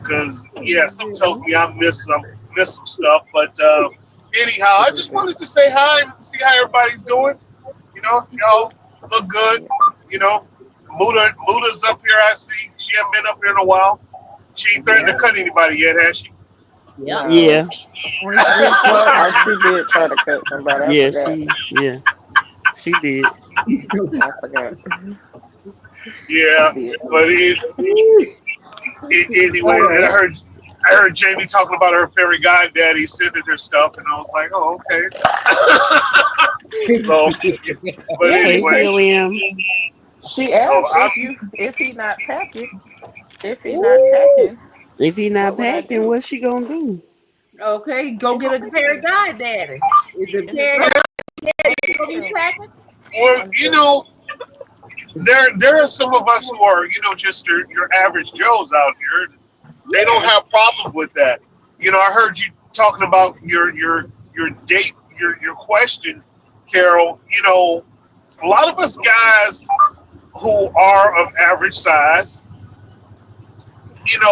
Because some tells me I missed some stuff. But anyhow, I just wanted to say hi and see how everybody's doing. Y'all look good. Muda's up here. I see she hasn't been up here in a while. She ain't threatened to cut anybody yet, has she? Yeah. Yeah, Well, she did try to cut somebody. I forgot. she did. I forgot. Yeah, She did. but anyway, and I heard Jamie talking about her fairy goddaddy sending her stuff, and I was like, oh, okay. So, but Hey, anyway, William. She asked if he not packing. If he not packing, If he not what would I packing, do? what's she gonna do? Okay, go get a pair of guy daddy. Is the pair of daddy gonna be packing? well, there are some of us who are, just your average Joes out here. They don't have problems with that. I heard you talking about your date, your question, Carol. A lot of us guys who are of average size, a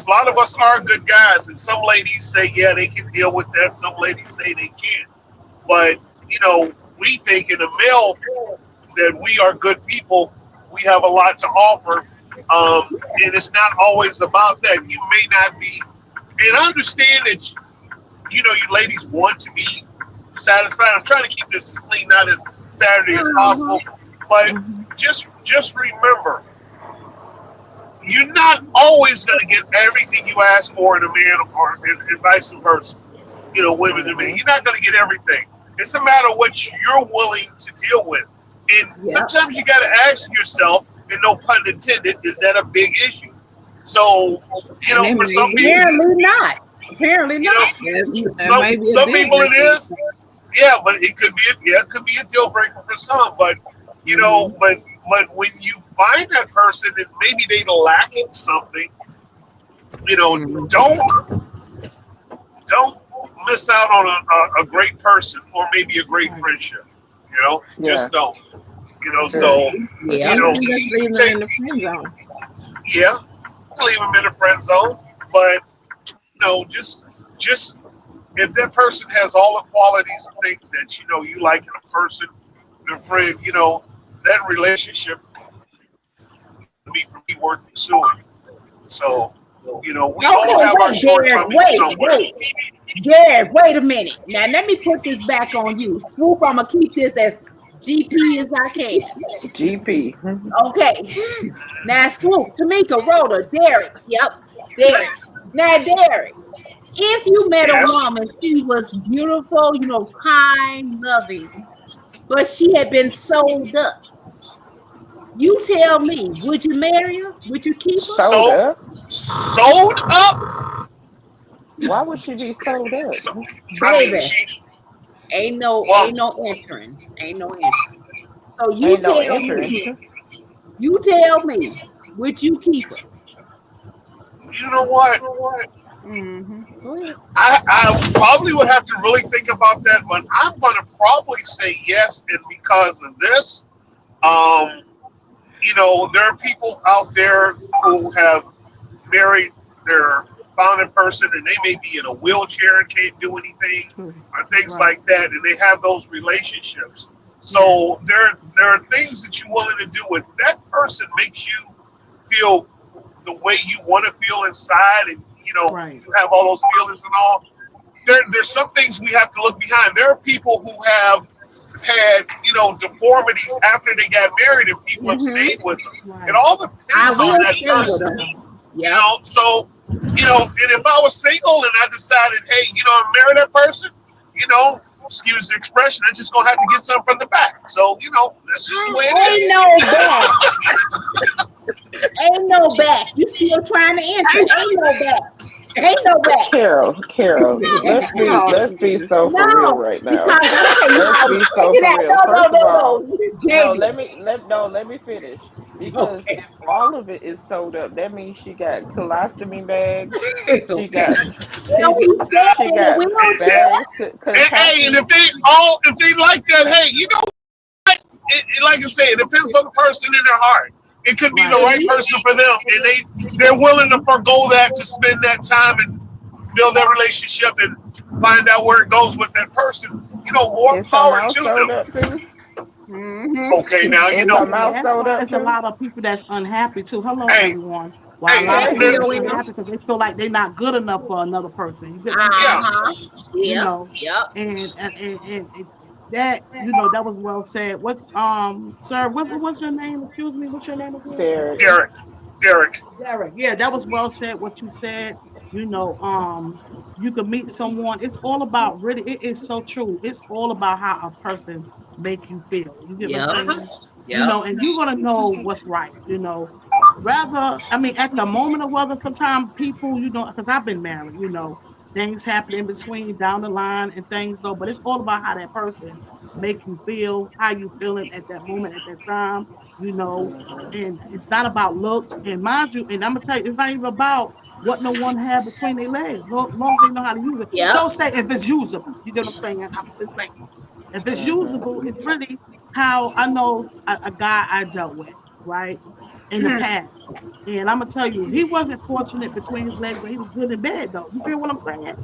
lot of us are good guys, and some ladies say, yeah, they can deal with that. Some ladies say they can't. But, we think in a male that we are good people. We have a lot to offer. And it's not always about that. You may not be, and I understand that, you ladies want to be satisfied. I'm trying to keep this as clean, not as Saturday as possible. But just remember, you're not always going to get everything you ask for in a man, and vice versa. Women and men. You're not going to get everything. It's a matter of what you're willing to deal with. And sometimes you got to ask yourself, and no pun intended, is that a big issue? So, for some people, Apparently not. some people it is. Yeah, but it could be a deal breaker for some. But but when you find that person and maybe they're lacking something, don't miss out on a great person or maybe a great friendship. Just don't. So Yeah. Just leave them in the friend zone. yeah, leave them in the friend zone. But just if that person has all the qualities and things that you like in a person, a friend, that relationship would be for me worth pursuing. So we all have our shortcomings somewhere. Derek, wait a minute. Now let me put this back on you. Swoop, I'm gonna keep this as GP as I can. GP. Okay. Now Swoop, Tamika, Rhoda, Derek. Yep, Derek. Now Derek, if you met a woman, she was beautiful, kind, loving, but she had been sold up. You tell me, would you marry her? Would you keep her? Sold up? Sold up? Why would she be sold up? Baby, ain't no entering. Ain't no entering. So you tell me, would you keep her? You know what? I probably would have to really think about that, but I'm going to probably say yes, and because of this, there are people out there who have married their founding person, and they may be in a wheelchair and can't do anything, or things like that, and they have those relationships. So there are things that you're willing to do with that person makes you feel the way you want to feel inside, and you have all those feelings and all. There's some things we have to look behind. There are people who have had deformities after they got married, and people have stayed with them. It all depends on that person. So and if I was single and I decided, hey, I'm married that person, excuse the expression, I'm just gonna have to get something from the back. So that's just the way it is. Ain't no back. You still trying to answer? Ain't no back. Carol, let's be so for real right now. Let's be so for real. First of all, let me finish. Because all of it is sold up. That means she got colostomy bags. She got bags. Hey, and if they like that, hey, what? Like I say, it depends on the person in their heart. It could be the right person for them, and they're willing to forgo that to spend that time and build that relationship and find out where it goes with that person. More power to them. Okay, now there's a lot of people that's unhappy too. Hello, everyone. A lot of people are unhappy because they feel like they're not good enough for another person. You get what I'm saying? And that that was well said. What's sir? What's your name? Excuse me. What's your name again? Derek. Yeah, that was well said. What you said. You can meet someone. It's all about it is so true. It's all about how a person make you feel. You get what I'm saying? And you're gonna know what's right. Rather, at the moment of whether sometimes people, because I've been married. Things happen in between down the line and things though, but it's all about how that person make you feel, how you feeling at that moment, at that time. And it's not about looks. And mind you, and I'm gonna tell you, it's not even about what no one had between their legs, long as they know how to use it. So say if it's usable, you get what I'm saying? I'm just saying, if it's usable, it's really how I know a guy I dealt with, right, in the past. And I'm gonna tell you, he wasn't fortunate between his legs, but he was good in bed though. You feel what I'm saying?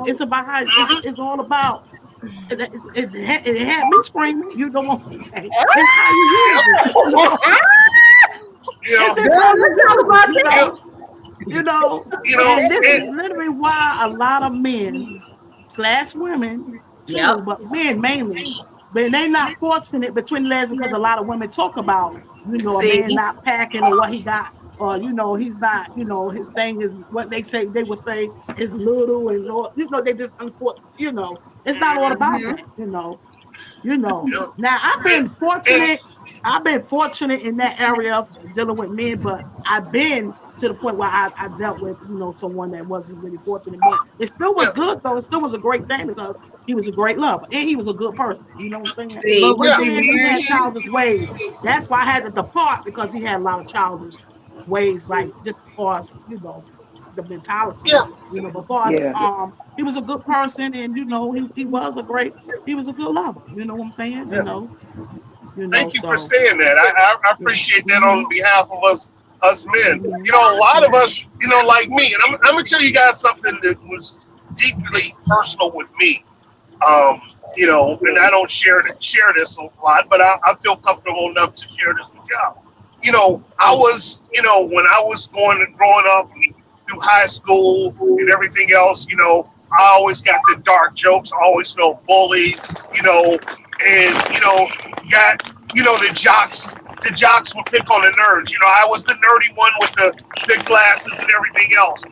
It's about how it's all about. It had me screaming. It's how you use it. It's all about that. And this is literally why a lot of men / women, too, but men mainly, but they're not fortunate between legs because a lot of women talk about, a man not packing or what he got, or he's not, his thing is what they would say is little and they just unfortunate, it's not all about that, Now I've been fortunate in that area of dealing with men, but I've been to the point where I dealt with, someone that wasn't really fortunate, but it still was good though. It still was a great thing because he was a great lover and he was a good person. You know what I'm saying? He had childish ways. That's why I had to depart, because he had a lot of childish ways, like just for us, the mentality. Before he was a good person, and he was a good lover. You know what I'm saying? Thank you for saying that. I appreciate that on behalf of us men. A lot of us, like me, and I'm gonna tell you guys something that was deeply personal with me. And I don't share this a lot, but I feel comfortable enough to share this with y'all. I was, when I was growing up through high school and everything else, I always got the dark jokes. I always felt bullied, and got, the jocks would pick on the nerds. I was the nerdy one with the glasses and everything else.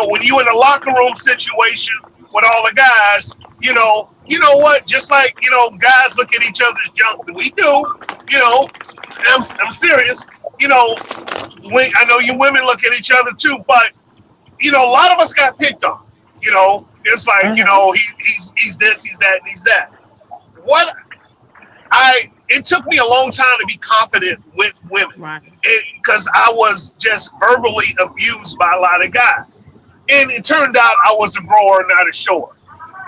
When you in a locker room situation with all the guys, you know what? Just like, guys look at each other's junk. We do, I'm serious. When I know you women look at each other too, but, a lot of us got picked on. It's like, he's this, he's that, and he's that. It took me a long time to be confident with women, because I was just verbally abused by a lot of guys. And it turned out I was a grower, not a shower.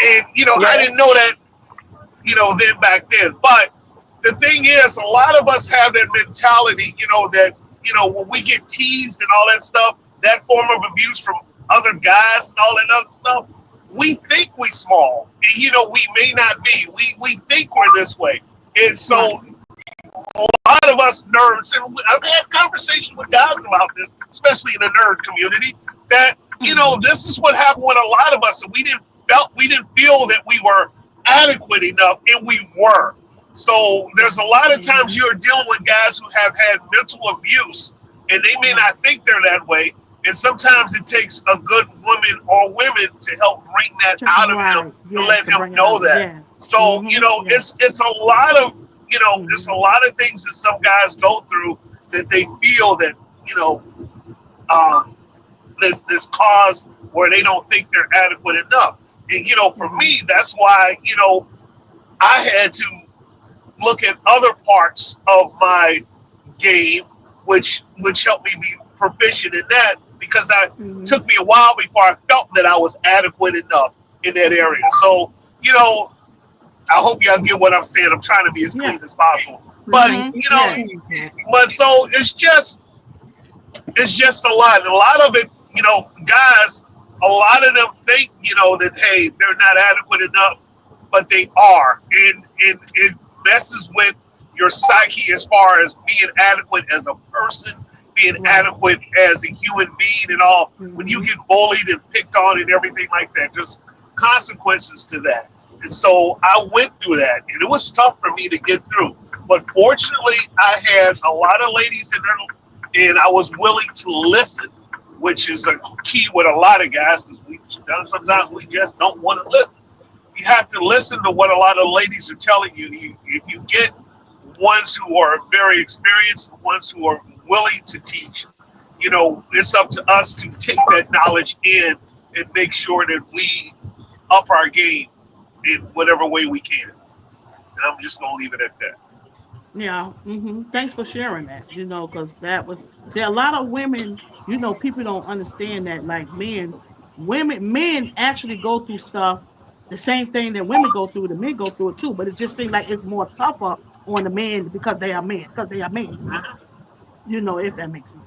And, I didn't know that, then back then. But the thing is, a lot of us have that mentality, that, when we get teased and all that stuff, that form of abuse from other guys and all that other stuff, we think we small. And, we may not be. We think we're this way. And so a lot of us nerds, and I've had conversations with guys about this, especially in the nerd community, that, this is what happened with a lot of us. And we didn't feel that we were adequate enough, and we were. So there's a lot of times you're dealing with guys who have had mental abuse, and they may not think they're that way. And sometimes it takes a good woman or women to help bring that out of him, to let him know that. Yeah. So, it's a lot of, it's a lot of things that some guys go through that they feel that, this cause where they don't think they're adequate enough. And, for me, that's why, I had to look at other parts of my game, which helped me be proficient in that, because it took me a while before I felt that I was adequate enough in that area. So, I hope y'all get what I'm saying. I'm trying to be as clean as possible. But, but so it's just a lot. And a lot of it, guys, a lot of them think, that, hey, they're not adequate enough, but they are. And it messes with your psyche as far as being adequate as a person, being adequate as a human being and all. When you get bullied and picked on and everything like that, there's consequences to that. And so I went through that, and it was tough for me to get through. But fortunately, I had a lot of ladies in there, and I was willing to listen, which is a key with a lot of guys, because sometimes we just don't want to listen. You have to listen to what a lot of ladies are telling you. If you get ones who are very experienced, ones who are willing to teach, it's up to us to take that knowledge in and make sure that we up our game in whatever way we can. And I'm just going to leave it at that. Yeah. Thanks for sharing that, because that was, a lot of women, people don't understand that, like men actually go through stuff, the same thing that women go through, the men go through it too, but it just seems like it's more tougher on the men because they are men, if that makes sense.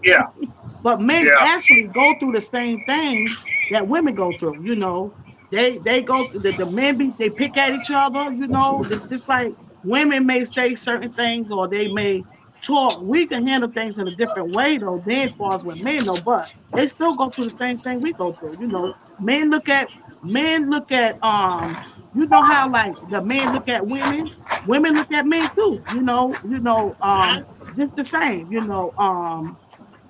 Yeah. But men actually go through the same thing that women go through, They go through the men they pick at each other, It's like women may say certain things, or they may talk. We can handle things in a different way though, than far as what men know, but they still go through the same thing we go through. Men look at how like the men look at women look at men too, just the same,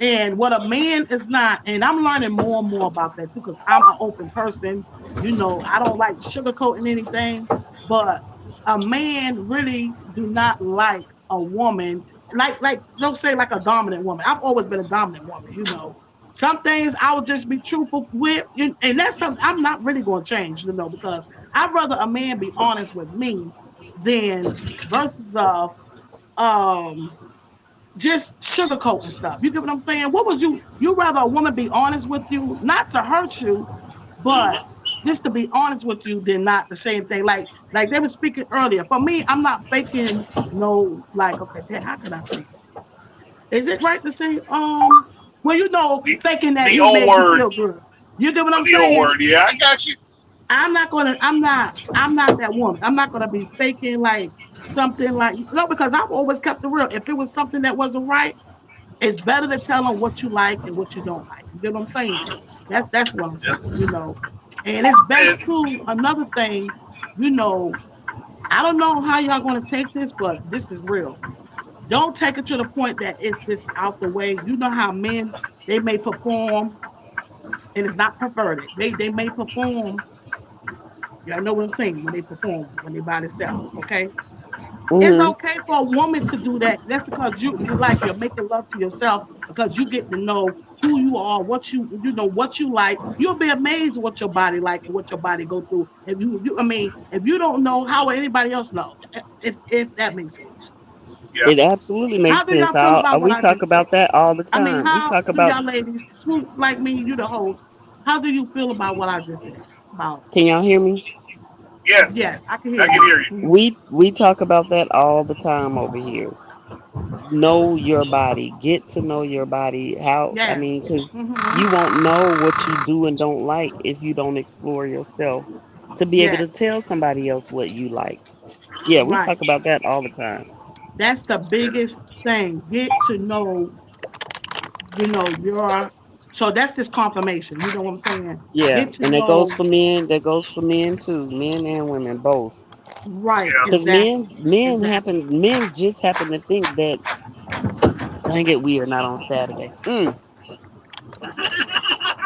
and what a man is not, and I'm learning more and more about that too, because I'm an open person. I don't like sugarcoating anything, but a man really do not like a woman, like don't say like a dominant woman. I've always been a dominant woman, Some things I would just be truthful with, and that's something I'm not really going to change, because I'd rather a man be honest with me than versus just sugarcoating stuff. You get what I'm saying? What was you rather a woman be honest with you, not to hurt you, but just to be honest with you, than not the same thing. Like they were speaking earlier. For me, I'm not faking okay, how can I say? Is it right to say thinking that the you old make word. you feel good? You get what I'm the saying? Old word, yeah, I got you. I'm not that woman. I'm not gonna be faking like something because I've always kept it real. If it was something that wasn't right, it's better to tell them what you like and what you don't like. You get what I'm saying? That's what I'm saying, And it's best too. Another thing, I don't know how y'all gonna take this, but this is real. Don't take it to the point that it's just out the way. You know how men, they may perform, and it's not perverted. They may perform. Y'all know what I'm saying, when they perform, when they by themselves, okay? It's okay for a woman to do that. That's because you're making love to yourself, because you get to know who you are, what you like. You'll be amazed what your body like and what your body go through. If you don't know, how will anybody else know? If that makes sense. Yeah. It absolutely makes sense. We talk about that all the time. How we talk do about y'all ladies, who like me, you the host, how do you feel about what I just said? About Can y'all hear me? Yes, yes, I can hear I can you. hear you. Mhm. We talk about that all the time over here. Know your body. Get to know your body. How I Yes. mean, because Hmm. you won't know what you do and don't like if you don't explore yourself to be able Yes. to tell somebody else what you like. Yeah, we Right. talk about that all the time. That's the biggest thing. Get to know, your. So that's this confirmation. You know what I'm saying? Yeah, Get to and that goes know. for men. That goes for men too, men and women both. Right. Yeah. Because Exactly. Exactly. men just happen to think that, dang it, we are not on Saturday.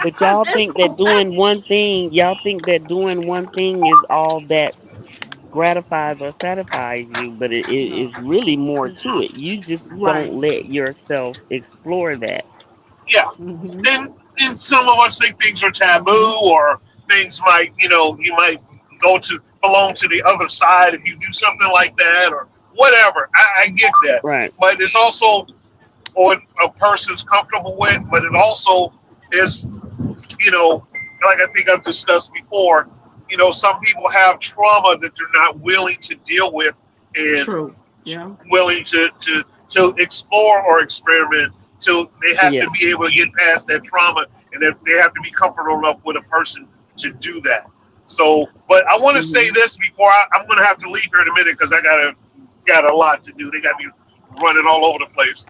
But It's y'all think that doing one thing is all that gratifies or satisfies you, but it no. is really more It's to it. You just right. don't let yourself explore that. Yeah. Hmm. And some of us think things are Hmm. taboo, or things might, you might belong to the other side if you do something like that, or whatever. I get that. Right. But it's also what a person's comfortable with, but it also is, you know, like I think I've discussed before, some people have trauma that they're not willing to deal with and True. Yeah. willing to explore or experiment till they have to Yeah. be able to get past that trauma, and that they have to be comfortable enough with a person to do that. So, but I want to say Hmm. this before I'm going to have to leave here in a minute because I got a lot to do. They got me running all over the place.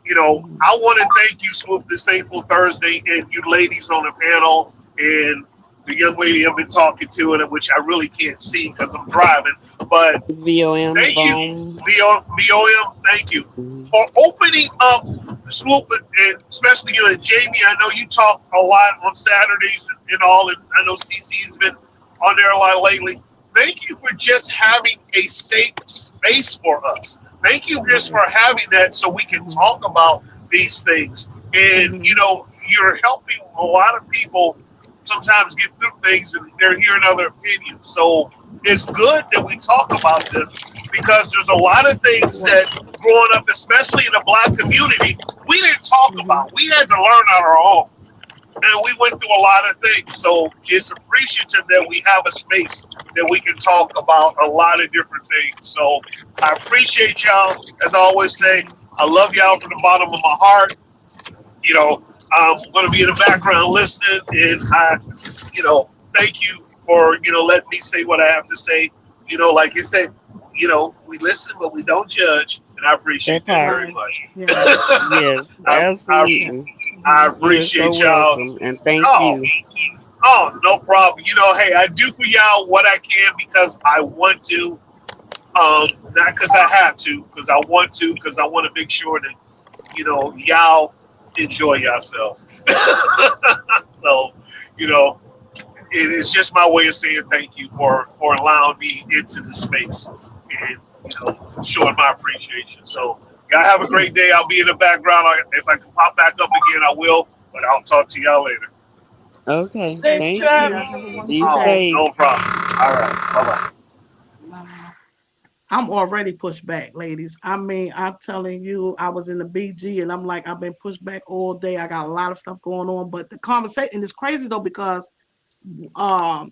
Hmm. I want to thank you, Swoop, this Thankful Thursday, and you ladies on the panel, and the young lady I've been talking to, and which I really can't see because I'm driving. But VOM, thank you, VOM. BOM. Thank you Mhm. for opening up Swoop, and especially you and Jamie. I know you talk a lot on Saturdays and all, and I know CC's been on there a lot lately. Thank you for just having a safe space for us. Thank you just Right. for having that so we can Hmm. talk about these things. And Hmm. you're helping a lot of people sometimes get through things, and they're hearing other opinions. So it's good that we talk about this because there's a lot of things Right. that growing up, especially in the black community, we didn't talk Hmm. about. We had to learn on our own. And we went through a lot of things. So it's appreciative that we have a space that we can talk about a lot of different things. So I appreciate y'all. As I always say, I love y'all from the bottom of my heart. You know, I'm going to be in the background listening, and thank you for letting me say what I have to say. Like you said, we listen but we don't judge, and I That appreciate that part. very Right. much. Yes. Yes, I, I, Yeah. absolutely. I Hmm. You are so appreciate y'all. welcome, and thank Oh, you. no problem. Hey, I do for y'all what I can because I want to, not because I have to, because I want to, because I want to make sure that y'all enjoy yourselves. So, you know, it is just my way of saying thank you for allowing me into the space and showing my appreciation. So, y'all have a great day. I'll be in the background. If I can pop back up again, I will. But I'll talk to y'all later. Okay, Safe thank Thank you. you. Have a travels. wonderful Be Oh, day. safe. no problem. All right. Bye bye. I'm already pushed back, ladies. I mean, I'm telling you, I was in the BG and I'm like, I've been pushed back all day. I got a lot of stuff going on, but the conversation is crazy though because I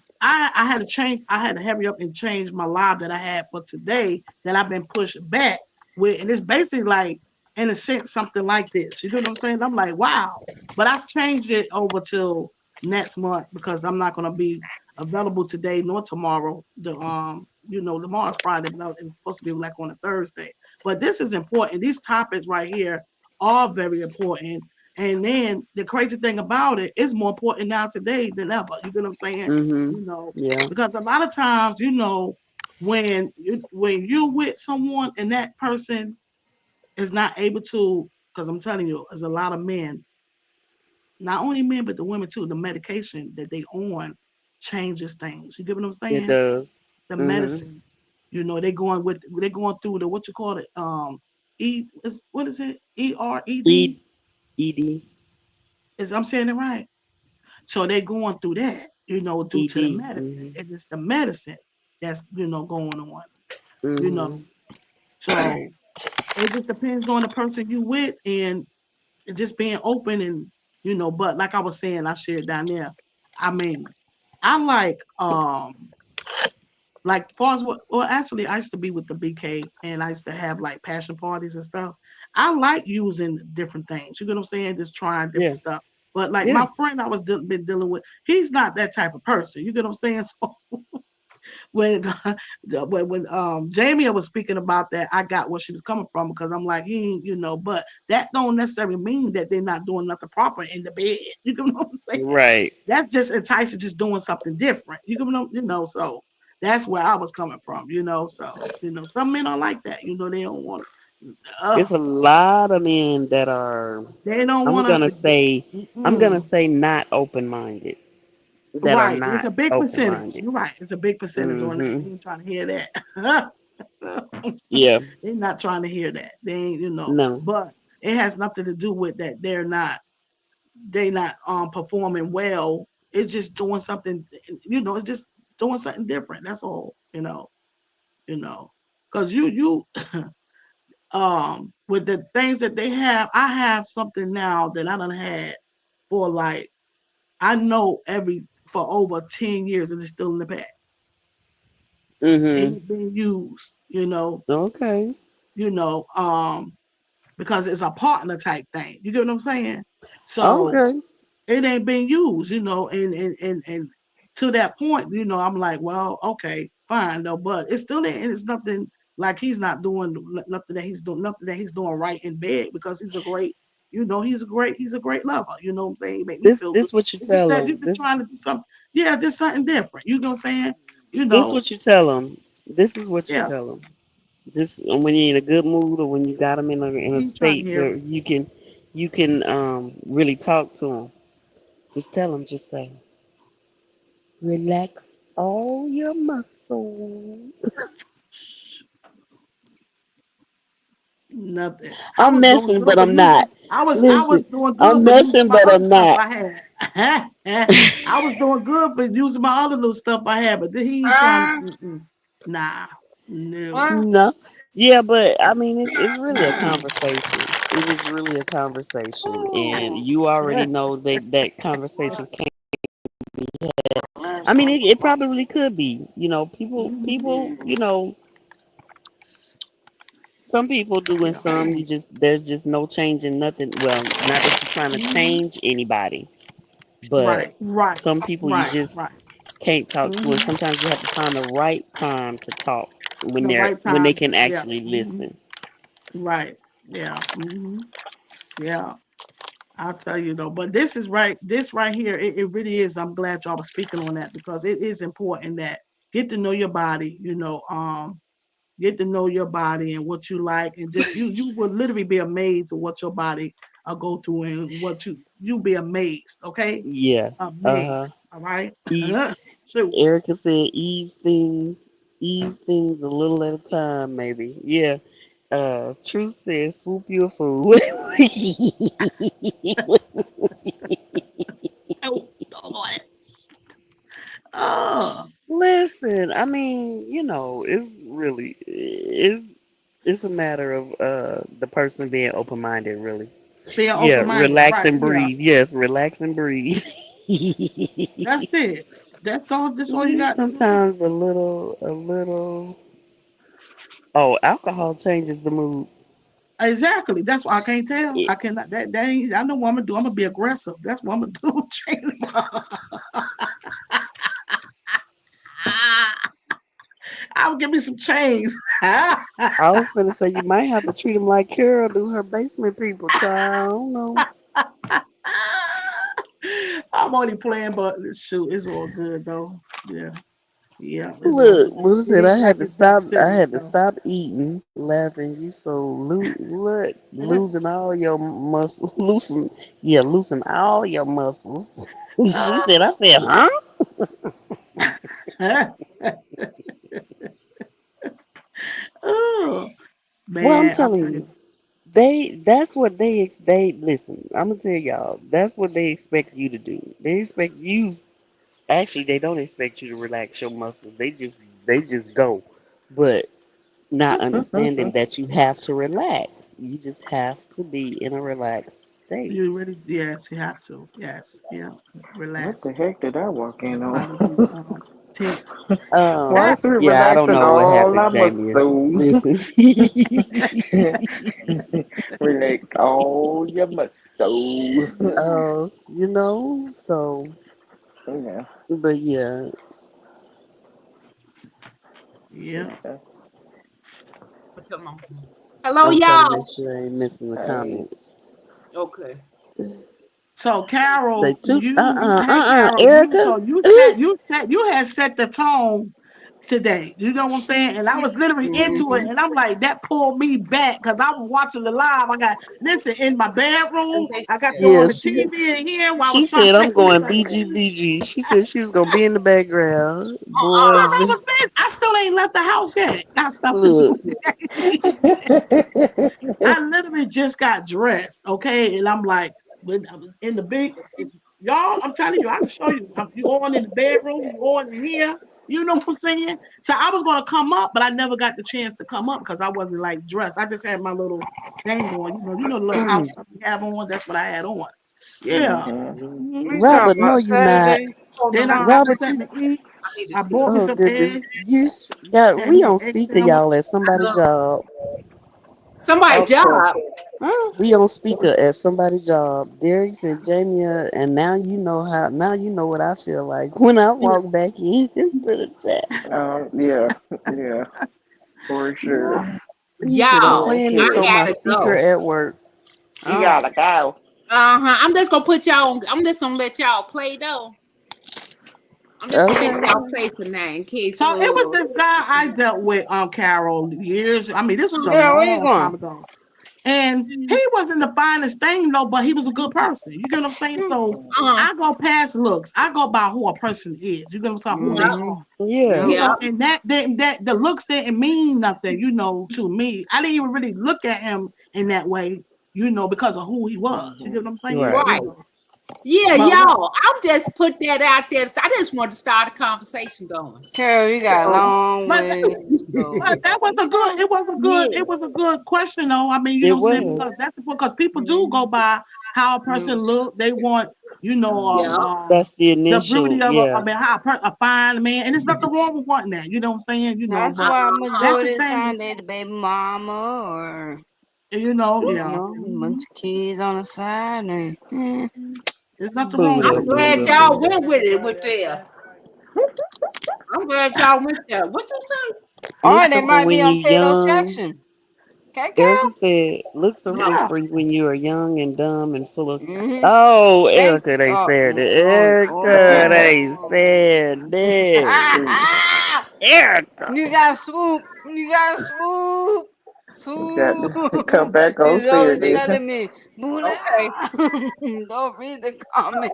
had to change. I had to hurry up and change my live that I had for today that I've been pushed back with, and it's basically like in a sense something like this. You know what I'm saying? I'm like, wow, but I've changed it over till next month because I'm not gonna be available today nor tomorrow. Tomorrow's Friday, but it's supposed to be like on a Thursday. But this is important. These topics right here are very important. And then the crazy thing about it is more important now today than ever. You get what I'm saying? Mhm. You know, Yeah. because a lot of times, when you with someone and that person is not able to, because I'm telling you, there's a lot of men, not only men but the women too. The medication that they on changes things. You get what I'm It saying? does. The Mhm. medicine. They going through the what you call it what is it ERED E ED is I'm saying it right. So they're going through that, due to the ED. medicine. Mhm. And it's the medicine that's, going on, you know. Mhm. So it just depends on the person you with and just being open and, but like I was saying, I shared down there. I mean, I like far as what well actually I used to be with the BK and I used to have like passion parties and stuff. I like using different things. You get what I'm saying? Just trying Yeah. different stuff. But like Yeah. my friend I was been dealing with, he's not that type of person. You get what I'm saying? So when Jamie was speaking about that, I got where she was coming from because I'm like, he ain't, but that don't necessarily mean that they're not doing nothing proper in the bed. You know what I'm saying? Right. That's just enticing, just doing something different. So that's where I was coming from. So some men are like that. They don't want. It's a lot of men that are. They don't I'm want gonna to. say. I'm gonna say not open minded. That are Right. It's not a big open percentage. minded. You're right. It's a big percentage on that. Mm-hmm. They ain't trying to hear that. Yeah. They're not trying to hear that. They ain't. No. But it has nothing to do with that. They not performing well. It's just doing something. It's just doing something different. That's all. Because you with the things that they have, I have something now that I done had for like I know for over 10 years and it's still in the pack. Mm-hmm. Ain't been used, Okay. you know, um, because it's a partner type thing. You get what I'm saying? So Okay. it ain't been used, and to that point, I'm like, well, okay, fine, though, but it's still there, and it's nothing like he's not doing nothing that he's doing right in bed because he's a great lover. You know what I'm saying? He make me This feel good. this what you It's just tell that you're them. just trying to do something, yeah, just something different. You know what I'm saying? You This know, what you tell them. This is what you yeah, tell them. Just when you're in a good mood or when you got them in a he's trying to state hear where it. you can really talk to them. Just tell them. Just say, relax all your muscles. Nothing. I I'm was doing messing, good but with I'm not. using. I was Listen, doing good I'm with using messing, my but other I'm stuff not. I had. I was doing good with using my other little stuff I had, but then he ain't trying to. Nah, no. No. Yeah, but I mean, it's really a conversation. It is really a conversation, and you already know that conversation can't be had. I mean, it probably could be. People. Some people do, and Yeah. some there's just no change in nothing. Well, not that you're trying to change anybody, but Right, right, some people you right, just right. can't talk to, and hmm sometimes you have to find the right time to talk when The right they time. can Yeah. actually listen. Right. Yeah. Yeah. I'll tell you though, but this is right. This right here, it really is. I'm glad y'all was speaking on that because it is important that get to know your body. Get to know your body and what you like, and just you would literally be amazed at what your body go through and what you be amazed. Okay, Yeah. Uh-huh. amazed. All right. Ease, So Erica said ease things a little at a time, maybe. Yeah. Truth says swoop your food. oh Lord. Oh, Listen, I mean, it's a matter of the person being open minded, really. being Yeah, open minded. relax Right. and Yeah. breathe. Yes, relax and breathe. That's it. That's all. That's all you got to do. Sometimes a little. Oh, alcohol changes the mood. Exactly. That's why I can't tell. It, I cannot. That ain't. I know what I'm gonna do. I'm gonna be aggressive. That's what I'm gonna do. Change I'll give me some chains. I was gonna say you might have to treat him like Carol do her basement people, child. I don't know. I'm only playing, but shoot, it's all good though. Yeah, yeah, it's all Look, good. Lou It said I ain't like had to it's that stop. I serious had to though. stop eating, laughing. You so losing all your muscles, loosen all your muscles. She said. I said, huh? oh Well, I'm man, I telling tell you. you, that's what they listen. I'm gonna tell y'all, that's what they expect you to do. They expect you. Actually, they don't expect you to relax your muscles. They just go, but not understanding that you have to relax. You just have to be in a relaxed stay. You really, yes, you have to. Yes, yeah. What Relax. the heck did I walk in Try on? to be tense. Why Yeah. is we Yeah, I don't relaxing know what all happened, our Jamie. muscles? Listen. Relax all your muscles. So, Yeah. but yeah, Yeah. Okay. Hello, I'm trying to y'all. make sure I ain't missing the Hey. comments. Okay. So Say Carol, two, hey Carol, Erica. you had set the tone today. You know what I'm saying? And I was literally into it, Mhm. and I'm like, that pulled me back because I was watching the live. I got listen in my bedroom. I got you on Yeah, the TV in here while I she was trying said to I'm take you. going BG. She said she was gonna be in the background. Because Boy, I was busy. I still ain't left the house yet. Got stuff to look, do. I literally just got dressed, okay, and I'm like, when I was in the big, y'all, I'm telling you, I can show you. You on in the bedroom, you on in here. You know what I'm saying? So I was gonna come up, but I never got the chance to come up because I wasn't like dressed. I just had my little thing on, the little house stuff we have on. That's what I had on. Yeah. Mhm. We Robert, talking no, about you not. Saturday? Then I got me Robert, something to eat. I need a I bought me tissue. oh some goodness, eggs, you got had we me an on egg speaker, y'all, sandwich. at somebody job. Somebody Okay. job. Huh? We on speaker at somebody job. Derek said, Jamie, and now you know how. Now you know what I feel like when I walk back into the chat. Yeah. Yeah. For sure. Yeah. He said, I'm Y'all, For playing I this on sure. my gotta speaker go. at work. You Oh, gotta go. I'm just gonna put y'all on. I'm just gonna let y'all play though. I'm just gonna let Okay. y'all play for now in case. So it was this guy I dealt with, Carol, years. I mean, this was a yeah, where you long going? time ago. And he wasn't the finest thing though, but he was a good person. You get what I'm saying? So Uh-huh. I go past looks. I go by who a person is. You get what I'm saying? Who they Yep. are. Yeah. You Yep. know, and that the looks didn't mean nothing, to me. I didn't even really look at him in that way, because of who he was. You get what I'm saying? Right. You Right. know. Yeah, But what y'all. I'll just put that out there. I just want to start a conversation going. Carol, you got a so long but way to go. but that was a good. Yeah. It was a good question, though. I mean, you know It what I'm saying, was. because people do go by how a person look. They want, Yep. That's the the beauty initial. of Yeah. how a fine man, and there's nothing wrong with wanting that. You know what I'm saying? That's But why that's majority the of the thing. time they the baby mama or Yeah. a bunch of kids on the side and There's nothing wrong with Buddha, I'm that. glad Buddha, y'all Buddha. went with it with there. I'm glad y'all went there. What you say? or Looks they are for might be when on you're fatal young. attraction. Okay, Erica Carol? said, looks are No. Yeah. for when you are young and dumb and full of. Mm-hmm. Oh, Thank Erica, they said it. oh, Erica, they oh. said it. Erica. You got swoop. You got swoop. You got Swoop. to come back on He's always serious. telling me, Buddha. Okay. Don't read the comment.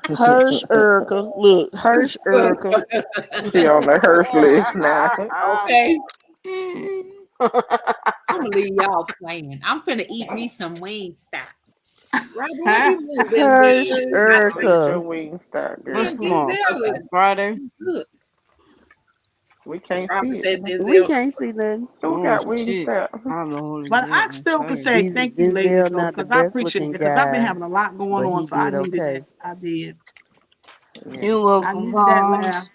Hirsch Erica. Look, Hirsch Erica. She on the Hurst list now. Okay. I'm gonna leave y'all playing. I'm finna eat me some Wingstop. Robert, what Huh? you doing, Hirsch Denzel? Go get your Erica. wings start, What's girl. tomorrow? Denzel is Friday? good. We can't see Robert it. said We Denzel. can't see nothing. Who Oh, got wings shit. start? I'm the Holy But I Spirit. still could say thank you, ladies, Denzel though, not the because I best appreciate it, looking because I've been guy, having a lot going but on, he so I did needed that. okay. I did. Yeah. You're I welcome, needed that laugh. Pops.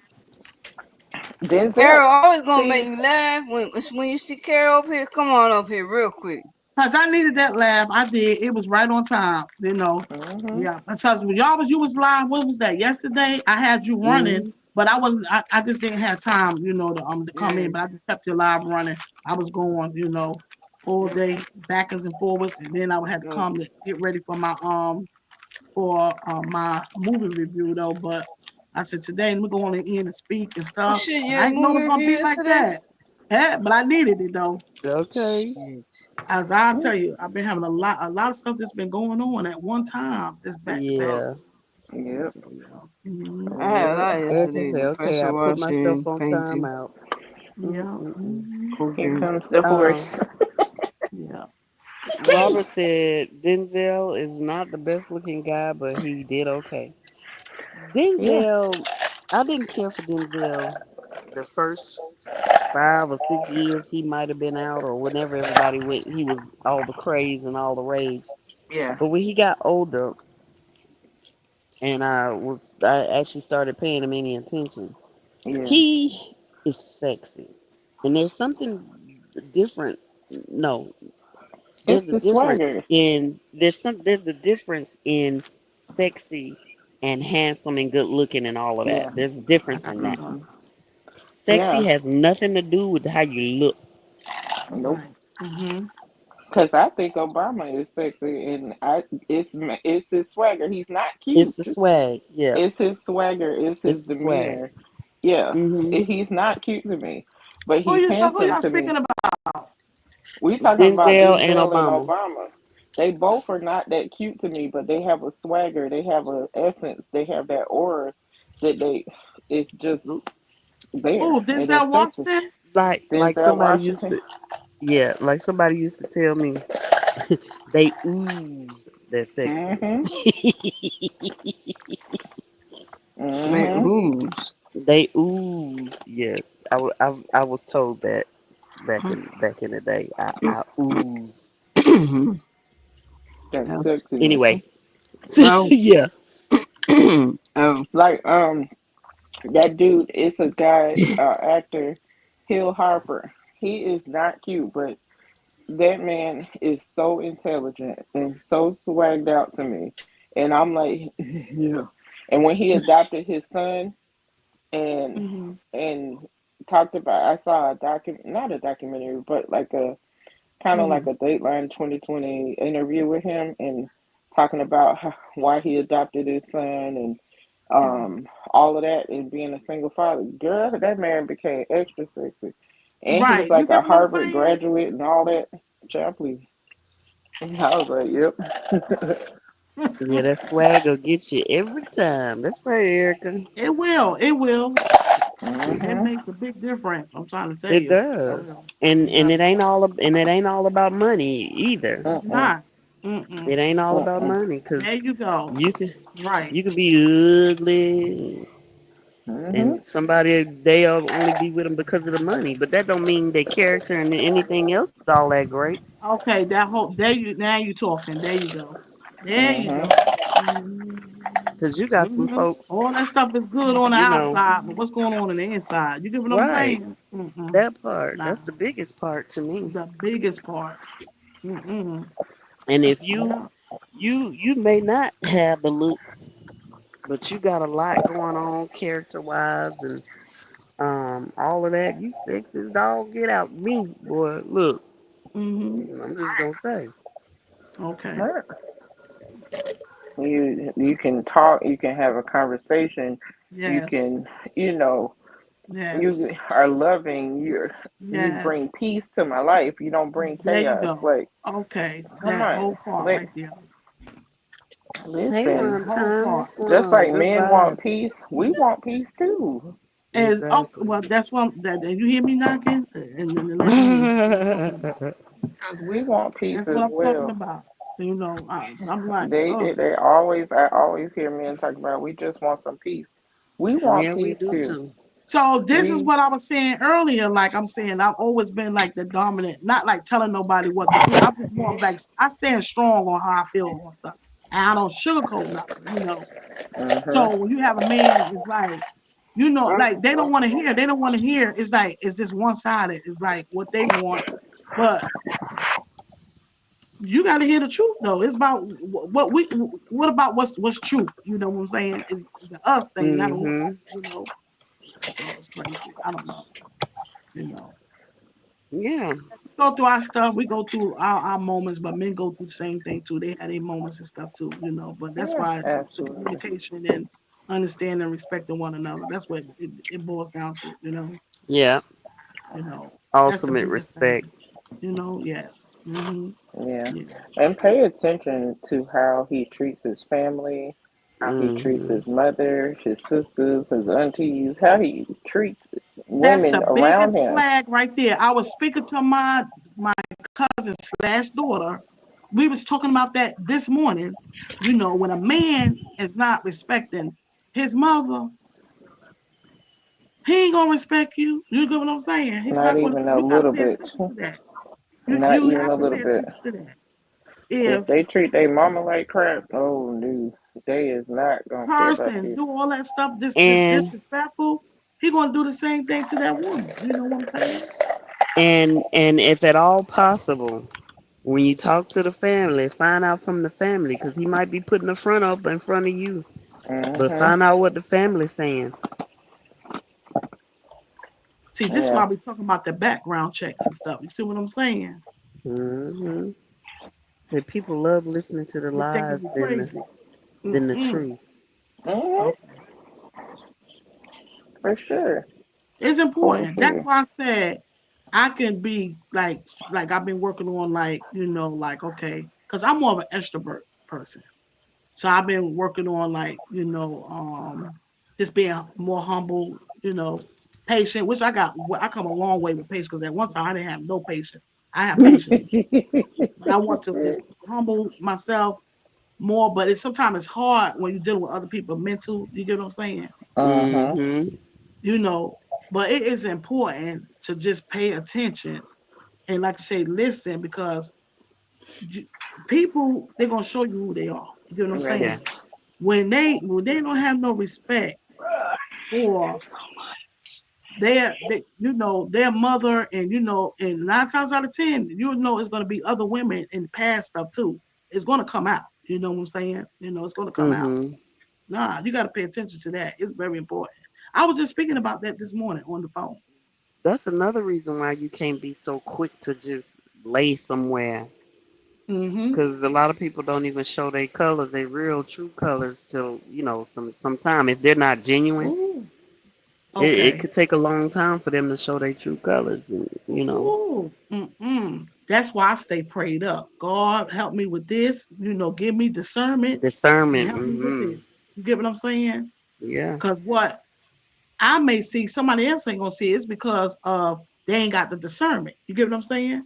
Denzel. Carol always gonna make See, you laugh when you see Carol up here. Come on up here real quick. Because I needed that laugh. I did. It was right on time, hmm Yeah. Because when you was live, what was that? Yesterday, I had you running, Hmm. but I wasn't. I just didn't have time, to come in. But I just kept your live running. I was going, all day backwards and forwards, and then I would have to come to get ready for my movie review though. But I said today let me go on in and speak and Oh stuff. shit, you But had I a didn't know it movie was gonna review be like yesterday? that. Yeah, but I needed it though. Okay. Shit. As I'll tell you, I've been having a lot of stuff that's been going on at one time, just back to back. Yeah. Yep. So, mhm. I had a Yep. lot Erica yesterday. said, The okay, I pressure put myself washing, on painting, timeout. Yeah. Mm-mm-mm. Mhm. Here cooking. comes the Um, horse. Yeah. Robert said Denzel is not the best looking guy, but he did okay. Yeah. Denzel, I didn't care for Denzel the first 5 or 6 years he might have been out, or whenever everybody went, he was all the craze and all the rage. Yeah. But when he got older, and I actually started paying him any attention. Yeah. He is sexy, and there's something different. No, It's there's a the difference swagger. in there's a difference in sexy and handsome and good looking and all of that. Yeah. There's a difference in that. Hmm. Sexy Yeah. has nothing to do with how you look. Nope. Right. Mm-hmm. Because I think Obama is sexy, and it's his swagger. He's not It's cute. the swag. Yeah, It's his swagger. It's it's his the swag. demeanor. Yeah. Hmm. He's not cute to me, but Who he's handsome y'all to me. speaking about? We talking about Denzel and Denzel and Obama. Obama. They both are not that cute to me, but they have a swagger. They have a essence. They have that aura that they. It's just there, Oh, and it's Denzel sexy. Washington? Like Denzel somebody used Washington. to, yeah, like somebody used to tell me they ooze their sexy. Mhm. Wait, Mhm. who's? They ooze. Yes, I was told that back in the day. I ooze. That's Oh. sexiness. Anyway, Oh. yeah. Oh. Like that dude is a guy, actor, Hill Harper. He is not cute, but that man is so intelligent and so swagged out to me. And I'm like, yeah. And when he adopted his son and Mm-hmm. and talked about, I saw a not a documentary, but like a kind of like Mm-hmm. a Dateline 2020 interview with him and talking about why he adopted his son and all of that and being a single father. Girl, that man became extra sexy. And he was Right. You like a get what I'm Harvard saying? graduate and all that. Child, please. And I was like, yep. Yeah, that swag will get you every time. That's right, Erica. It will. It will. It Hmm. makes a big difference. I'm trying to tell It you. For does. real. And It does. it ain't all about money either. It's Mm-mm. not. Mm-mm. It ain't all about Mm-mm. money because There you go. you can Right. you can be ugly Hmm. and somebody they'll only be with them because of the money, but that don't mean their character and anything else is all that great. Okay, that whole there you now you talking. There you go. There you Hmm. go. Mm-hmm. Because you got some Mm-hmm. folks, All that stuff is good on the you know, outside, but what's going on the inside? You get what I'm right? saying? Mm-mm. That part, Nah, that's the biggest part to me. the biggest part. Mm-mm. And if you Yeah. you may not have the looks, but you got a lot going on character wise and all of that. You sexy as dog, get out me, boy. Look, Mm-hmm. I'm just gonna say, Okay. Right. You can talk, you can have a conversation, you Yes. can, you know, Yes. you are loving, you Yes. bring peace to my life. You don't bring There you chaos. go. Like, Okay. come That on. whole part Let right there. hey, listen. That one whole time, part. what's going Just on? like Good men want vibe. peace, we want peace too. As oh Exactly. well, that's what that you hear me knocking, and then let me know what I'm talking about. Because we want peace That's what as I'm talking well. about. You know, I'm like, They oh, they always I always hear men talk about we just want some peace. We want Yeah, we peace do too. too. so this is We what I was saying earlier. Like I'm saying, I've always been like the dominant, not like telling nobody what to do. I'm just more like I stand strong on how I feel on stuff, and I don't sugarcoat nothing. You know, mhm. so when you have a man, it's like, you know, like they don't want to hear. They don't want to hear. It's like it's this one sided. It's like what they want, but you got to hear the truth though. It's about what we. What about what's truth? You know what I'm saying? It's an us thing, not a woman. Mm-hmm. You know, so it's crazy. I don't know. You know, Yeah. we go through our stuff. We go through our moments, but men go through the same thing too. They had their moments and stuff too. You know, but that's Yeah, why the absolutely. communication and understanding and respecting one another. That's what it boils down to. You know. Yeah. You know. That's the Ultimate biggest thing. respect. You know. Yes. Mm-hmm. Yeah. Yeah. And pay attention to how he treats his family, how he treats Mm-hmm. his mother, his sisters, his aunties, how he treats That's the women around biggest him. flag right there. I was speaking to my cousin slash daughter. We was talking about that this morning. You know, when a man is not respecting his mother, he ain't gonna respect you. You get what I'm saying? He's Not not gonna. even a You gotta little pay bit. attention to that. You Not you even a have to little pay bit. attention to that. If they treat their mama like crap, oh no, they is not gonna care about person you. do all that stuff, this And disrespectful, he gonna do the same thing to that woman. You know what I'm saying? and if at all possible, when you talk to the family, find out from the family, because he might be putting the front up in front of you. But Mm-hmm. find out what the family's saying. See, this is why we talking about the background checks and stuff. You see what I'm saying? Mm-hmm. And people love listening to the They thinking lies you than crazy. the truth. Mm-hmm. Okay. For sure. It's important. That's Okay. why I said I can be like I've been working on okay, because I'm more of an extrovert person. So I've been working on just being more humble, patient, which I come a long way with patience because at one time I didn't have no patience. I have patience, but I want to just humble myself more. But sometimes it's hard when you're dealing with other people mental. You get what I'm saying? Uh-huh. You know, but it is important to just pay attention and, like I say, listen because people they're gonna show you who they are. You get what I'm saying? Yeah. When they don't have no respect for their mother, and and 9 times out of 10, it's gonna be other women in the past stuff too. It's gonna come out. You know what I'm saying? It's gonna come out. Nah, you gotta pay attention to that. It's very important. I was just speaking about that this morning on the phone. That's another reason why you can't be so quick to just lay somewhere. Because a lot of people don't even show their colors, their real true colors, till sometime if they're not genuine. Ooh. It Okay. could take a long time for them to show their true colors, Ooh. That's why I stay prayed up. God, help me with this. Give me discernment and discernment. help me with this. You get what I'm saying? Yeah. Because what I may see, somebody else ain't gonna see. It's because of they ain't got the discernment. You get what I'm saying?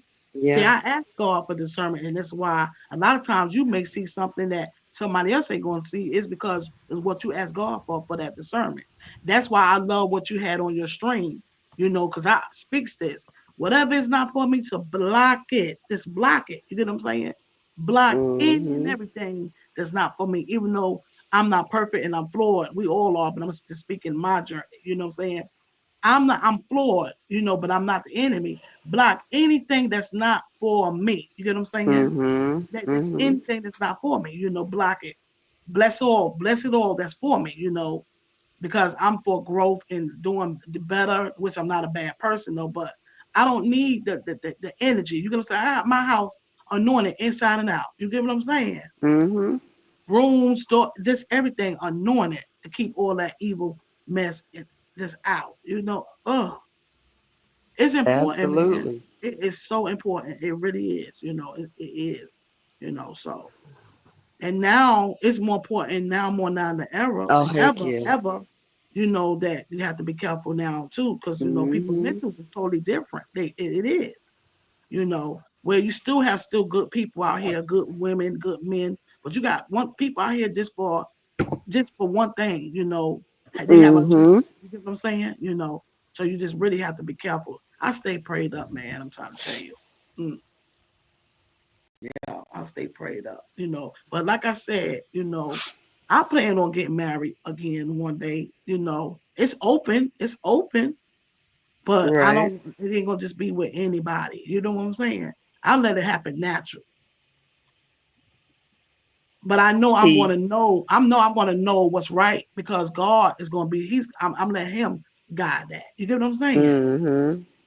See, Yeah. I ask God for discernment, and that's why a lot of times you may see something that somebody else ain't gonna see. Is because it's what you ask God for that discernment. That's why I love what you had on your stream. Because I speaks this. Whatever is not for me to block it, just block it. You get what I'm saying? Block any and everything that's not for me, even though I'm not perfect and I'm flawed. We all are, but I'm just speaking my journey. You know what I'm saying? I'm flawed, but I'm not the enemy. Block anything that's not for me. You get what I'm saying? That's anything that's not for me, block it. Bless it all that's for me, because I'm for growth and doing better, which I'm not a bad person though, but I don't need the energy. You get what I'm saying? I have my house anointed inside and out. You get what I'm saying? Rooms, door, just everything anointed to keep all that evil mess just out. It's important, man. Absolutely. It is so important. It really is. It is. So and now it's more important now more now in the era Oh, than heck ever, yeah. ever. That you have to be careful now too, because people's mental is totally different. It is. Where you still have good people out here, good women, good men, but you got one people out here just for one thing, they have a agenda. You get what I'm saying? So you just really have to be careful. I stay prayed up, man. I'm trying to tell you. Yeah, I'll stay prayed up, But like I said, I plan on getting married again one day, It's open, but I Right. don't, it ain't gonna just be with anybody. You know what I'm saying? I'll let it happen natural. But I know I'm See. gonna know. I'm gonna know what's right because God is gonna be. I'm letting Him guide that. You get what I'm saying?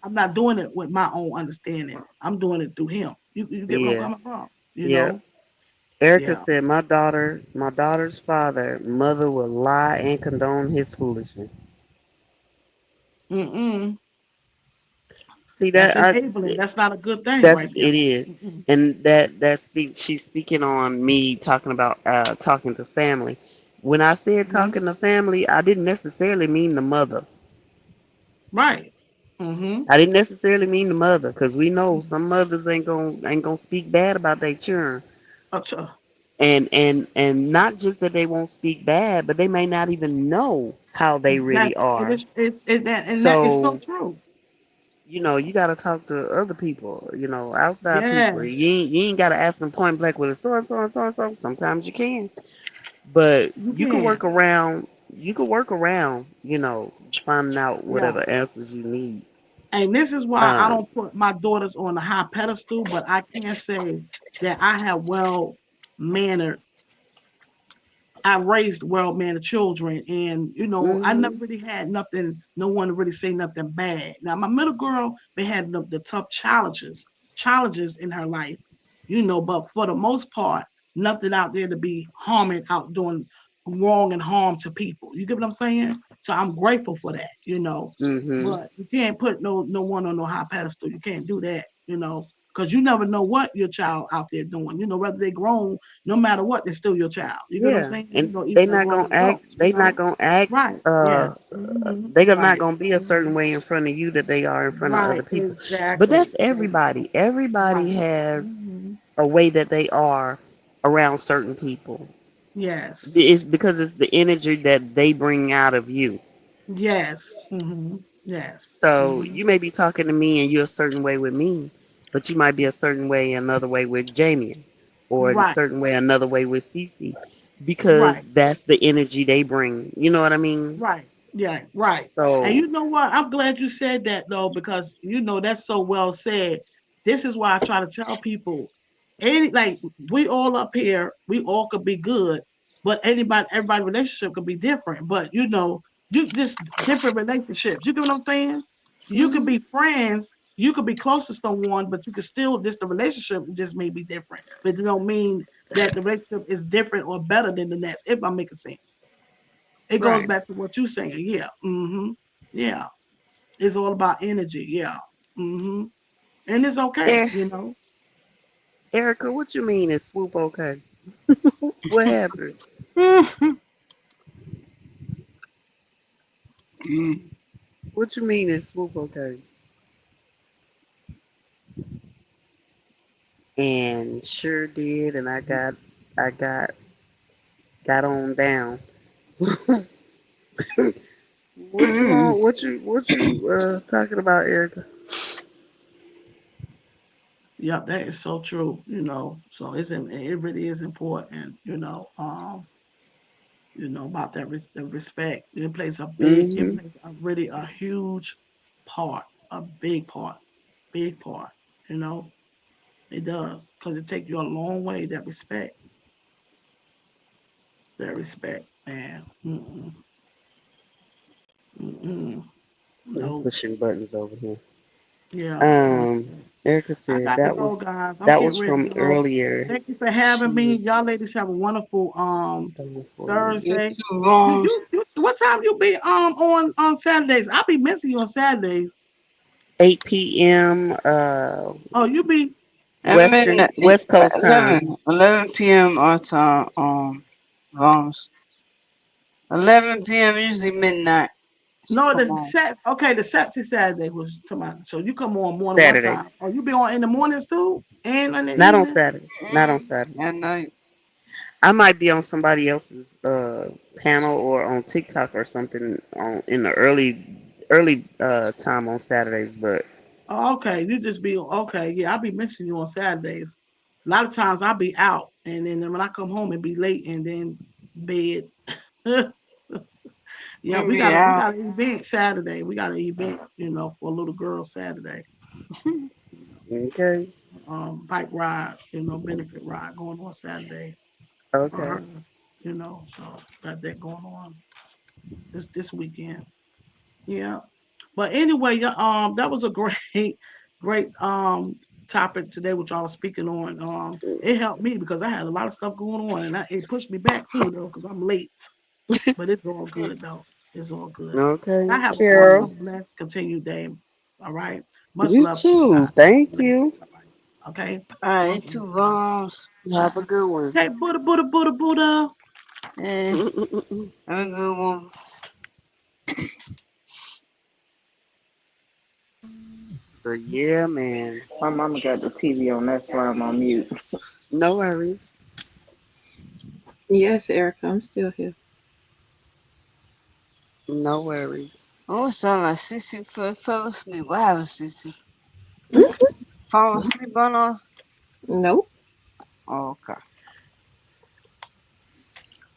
I'm not doing it with my own understanding. I'm doing it through Him. You get where I'm Yeah. coming from? Yeah. Erica Yeah. said, my daughter's mother will lie and condone his foolishness. Mm-mm. See That's that enabling. That's not a good thing that's right there. it is, Mm-mm. and that speaks. She's speaking on me talking about talking to family. When I said Mm-hmm. talking to family, I didn't necessarily mean the mother. Right. Mm-hmm. I didn't necessarily mean the mother, because we know some mothers ain't gonna speak bad about their children, and not just that they won't speak bad, but they may not even know how they really Exactly. are. That is so So true. you know, you gotta talk to other people, you know, outside people. Yes, You ain't gotta ask them point blank with a so and so and so and so. Sometimes you can, but you you can can. work around. You can work around, you know, finding out Yeah. whatever answers you need. And this is why I Um, don't put my daughters on a high pedestal, but I can say that I have well mannered I raised well-mannered children, and I never mhm, really had nothing. No one to really say nothing bad. Now, my middle girl, they had the tough challenges in her life, But for the most part, nothing out there to be harming, out doing wrong and harm to people. You get what I'm saying? So I'm grateful for that. mhm. But you can't put no one on no high pedestal. You can't do that. Because you never know what your child out there doing. Whether they grown, no matter what, they're still your child. You get what I'm Yeah, saying? and Even a grown adults. they not gonna act. Right. Uh, Yes. Hmm. they are not Right. gonna be a certain way in front of you that they are in front of other Right. people. But Exactly. that's everybody. Everybody Right. has Hmm. a way that they are around certain people. Yes. It's because it's the energy that they bring out of you. Yes. Hmm. Yes. So Hmm. you may be talking to me and you're a certain way with me, but you might be a certain way another way with Jamie, or a Right. certain way another way with Cece, because Right. that's the energy they bring. You know what I mean? Right. Yeah. Right. And So, you know what? I'm glad you said that though, because that's so well said. This is why I try to tell people, like we all up here, we all could be good, but everybody relationship could be different. But you just different relationships. You get what I'm saying? You could mhm, be friends, you could be close to someone, but you could still just the relationship just may be different. But it don't mean that the relationship is different or better than the next, if I'm making sense. It goes right. back to what you're saying. Yeah. Hmm. Yeah. It's all about energy. Yeah. Hmm. And it's Er- okay. Erica, what you mean is swoop okay? What happened? What you mean is swoop okay? And sure did, and I got on down. What you want? What you talking about, Erica? Yep, that is so true. So it really is important. About the respect. It Mhm. plays a huge part, a big part. You know, it does because it takes you a long way. That respect, man. Mm-mm, mm-mm. I'm No, pushing buttons over here. yeah. Um, Erica I said got to go, guys. I'm that getting was ready to from go. earlier. Thank you for having She me. was Y'all ladies have a wonderful done for you. You Thursday. too, Vons. What time you be on Saturdays? I'll be missing you on Saturdays. 8 p.m. Oh, you be I'm in West Coast time. 11 p.m. our time. Vons. 11 p.m. usually midnight. So no come the on. set. Okay, the Sepsi Saturday was tomorrow. So you come on more than one Saturdays. time. Oh, you be on in the mornings too, and in the Not on evening. Saturday. Not on Saturday. At night. I might be on somebody else's panel or on TikTok or something on in the early time on Saturdays, but Oh, okay, you just be okay. Yeah, I'll be missing you on Saturdays. A lot of times I'll be out, and then when I come home, it be late, and then bed. Yeah, You we be got a we out. got an event Saturday. We got an event, for a little girl Saturday. okay. Bike ride, benefit ride going on Saturday for Okay. her. So got that going on this weekend. Yeah. But anyway, yeah, that was a great topic today, which I was speaking on. It helped me because I had a lot of stuff going on, and it pushed me back too, though, because I'm late. But it's all good though. It's all good. I Okay. have an Carol. awesome, blessed, continued day. All right. Much You love to you too. guys. Thank Later. you. Okay. All right, you Okay. too, Vons. Have a good one. Okay. Buddha. Hey, have a good one. But yeah, man. My mama got the TV on, that's why I'm on mute. No worries. Yes, Erica, I'm still here. No worries. Oh, it sound like Cece fell asleep. What happened, Cece? Fall asleep on us? Nope. Oh, okay.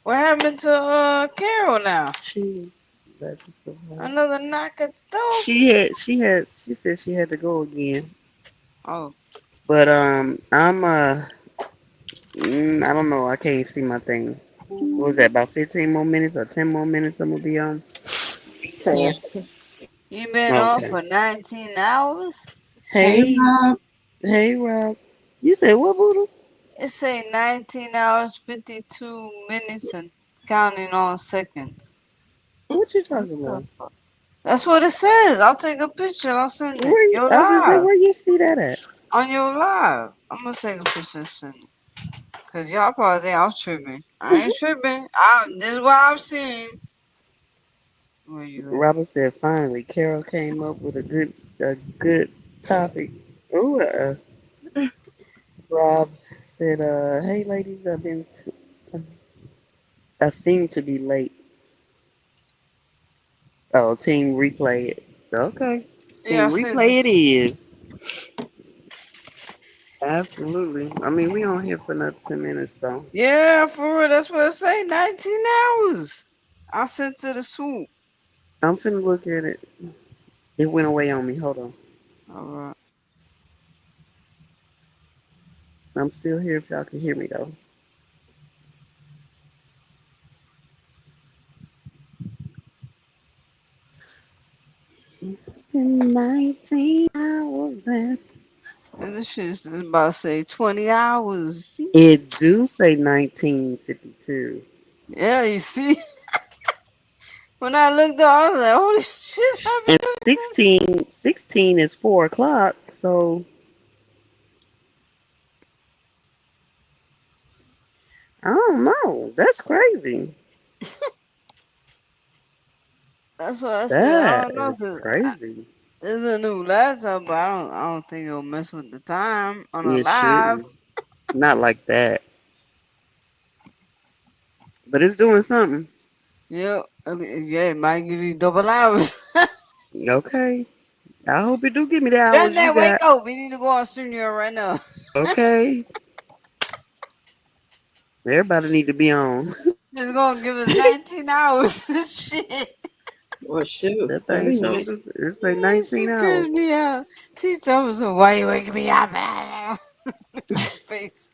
What happened to Carol now? She was Another knock at the door? she said she had to go again. Oh. But I don't know. I can't see my thing. What was that? About 15 more minutes or 10 more minutes? I'm gonna be on. 10. You been off Okay. for 19 hours? Hey, Hey, Rob. hey, Rob. You said what, Buddha? It say 19 hours, 52 minutes, and counting on seconds. What you talking about? That's what it says. I'll take a picture and I'll send it. Where You're I was gonna say, live. where you see that at? On your live. I'm gonna take a picture and send it. Cause y'all probably think I'm tripping. I ain't tripping. This is what I'm seeing. Where you at? Robert said, finally, Carol came up with a good topic. Ooh, Rob said, hey ladies, I seem to be late. Oh, team replay it. Okay. Yeah, I Team sent replay it. it is. Absolutely. I mean, we on here for another 10 minutes, so. Yeah, for real. That's what it say. 19 hours. I sent to the swoop. I'm finna look at it. It went away on me. Hold on. All right. I'm still here if y'all can hear me, though. It's been 19 hours and And this shit is about to say 20 hours. See? it do say 1952. Yeah, you see? When I looked up, I was like, holy shit. And 16 is 4 o'clock, so I don't know. That's crazy. That's what I said. I That don't know, is cause crazy. it's a new laptop, but I don't think it'll mess with the time on a It live. shouldn't. Not like that. But it's doing something. Yeah, it might give you double hours. Okay. I hope it do give me the Just hours you that, wake got. up. We need to go on StreamYard right now. Okay. Everybody need to be on. It's gonna give us 19 hours. Shit. Well, shoot. That Let thing me know. showed us. It say Yeah, 19 she hours. pissed me out. She told me, so why you waking me up? Face.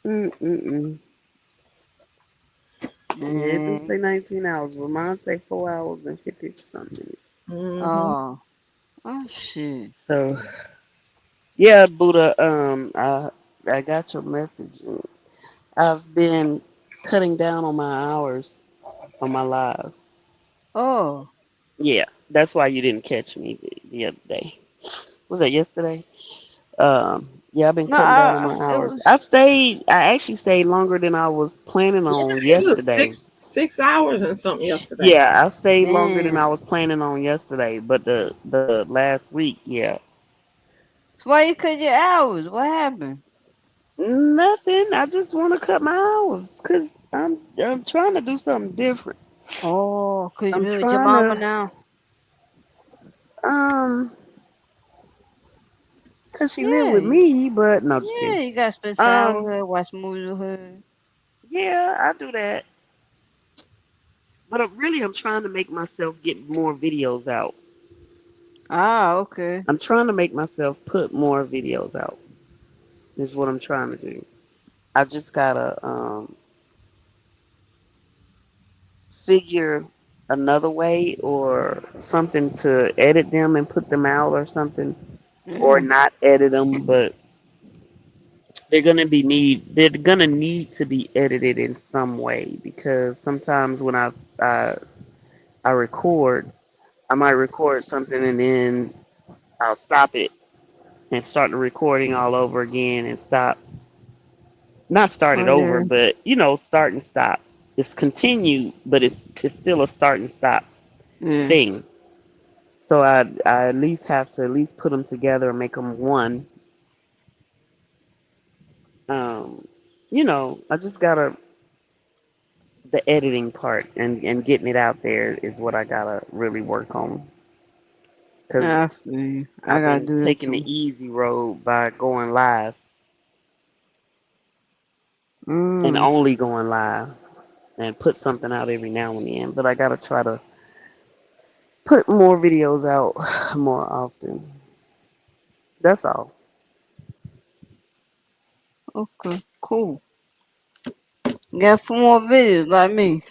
Mm-mm-mm. Yeah, it do say 19 hours, but mine say 4 hours and 50 something minutes. Mm-hmm. Oh shit. So, yeah, Buddha, I got your message. I've been cutting down on my hours on my lives. Oh. Yeah, that's why you didn't catch me the other day. Was that yesterday? Yeah, I've been No, cutting down on my it hours. was. I actually stayed longer than I was planning Yeah, on it was yesterday. 6 hours and something yesterday. Yeah, I stayed longer than I Damn. was planning on yesterday, but the last week, yeah. So why you cut your hours? What happened? Nothing. I just want to cut my hours because I'm trying to do something different. Oh, cause you I'm been with your trying mama to now. um cause she live Yeah, with me, but no, just yeah. kidding. You gotta spend time with Um, her, watch movies with her. yeah, I do that, but I'm trying to make myself get more videos out. Ah, okay. I'm trying to make myself put more videos out. Is what I'm trying to do. I just gotta figure another way or something to edit them and put them out or something, or Mm. not edit them, but they're gonna need to be edited in some way because sometimes when I, I record, I might record something and then I'll stop it and start the recording all over again and stop. Not start it Oh over, yeah. but start and stop. It's continued, but it's still a start and stop Yeah. thing. So I at least have to at least put them together and make them one. Um, I just gotta the editing part and getting it out there is what I gotta really work on. Cause I feel you. I I've gotta been do that taking the too. easy road by going live and Mm. only going live and put something out every now and then. But I gotta try to put more videos out more often. That's all. Okay. Cool. Got 4 more videos like me.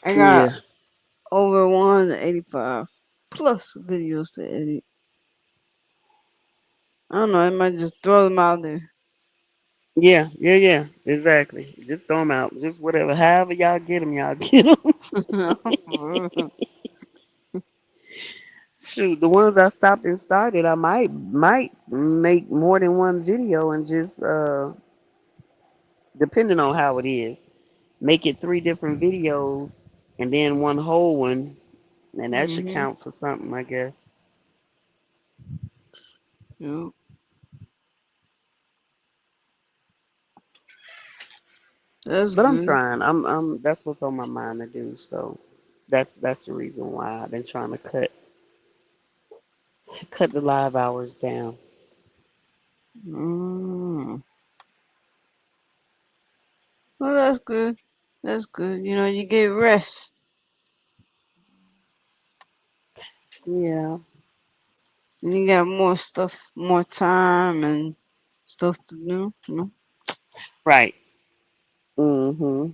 I got Yeah, over 185 plus videos to edit. I don't know. I might just throw them out there. yeah. Exactly. Just throw them out. Just whatever. However y'all get them, y'all get them. Shoot, the ones I stopped and started, I might make more than one video and just depending on how it is, make it 3 different videos and then one whole one, and that should Mm-hmm. count for something, I guess. Yep. That's But I'm good. trying. I'm that's what's on my mind to do. So that's the reason why I've been trying to cut the live hours down. Mm. Well, that's good. That's good. You know, you get rest. Yeah. And you got more stuff, more time and stuff to do. You know? Right. Mm-hmm.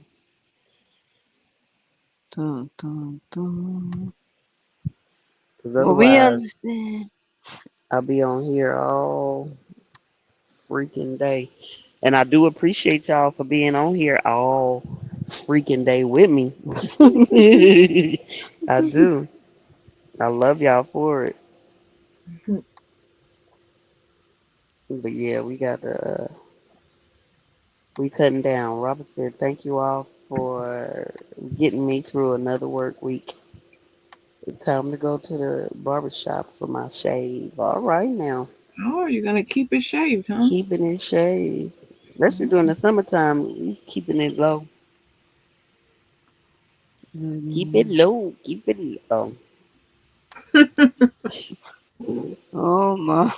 Dun, dun, dun. Because Well, we otherwise, understand. I'll be on here all freaking day. And I do appreciate y'all for being on here all freaking day with me. I do. I love y'all for it. But yeah, we cutting down. Robert said, thank you all for getting me through another work week. It's time to go to the barber shop for my shave. All right now. Oh, you're gonna keep it shaved, huh? Keeping it shaved. Especially during the summertime, he's keeping it low. Keep it low. Keep it low. Oh my,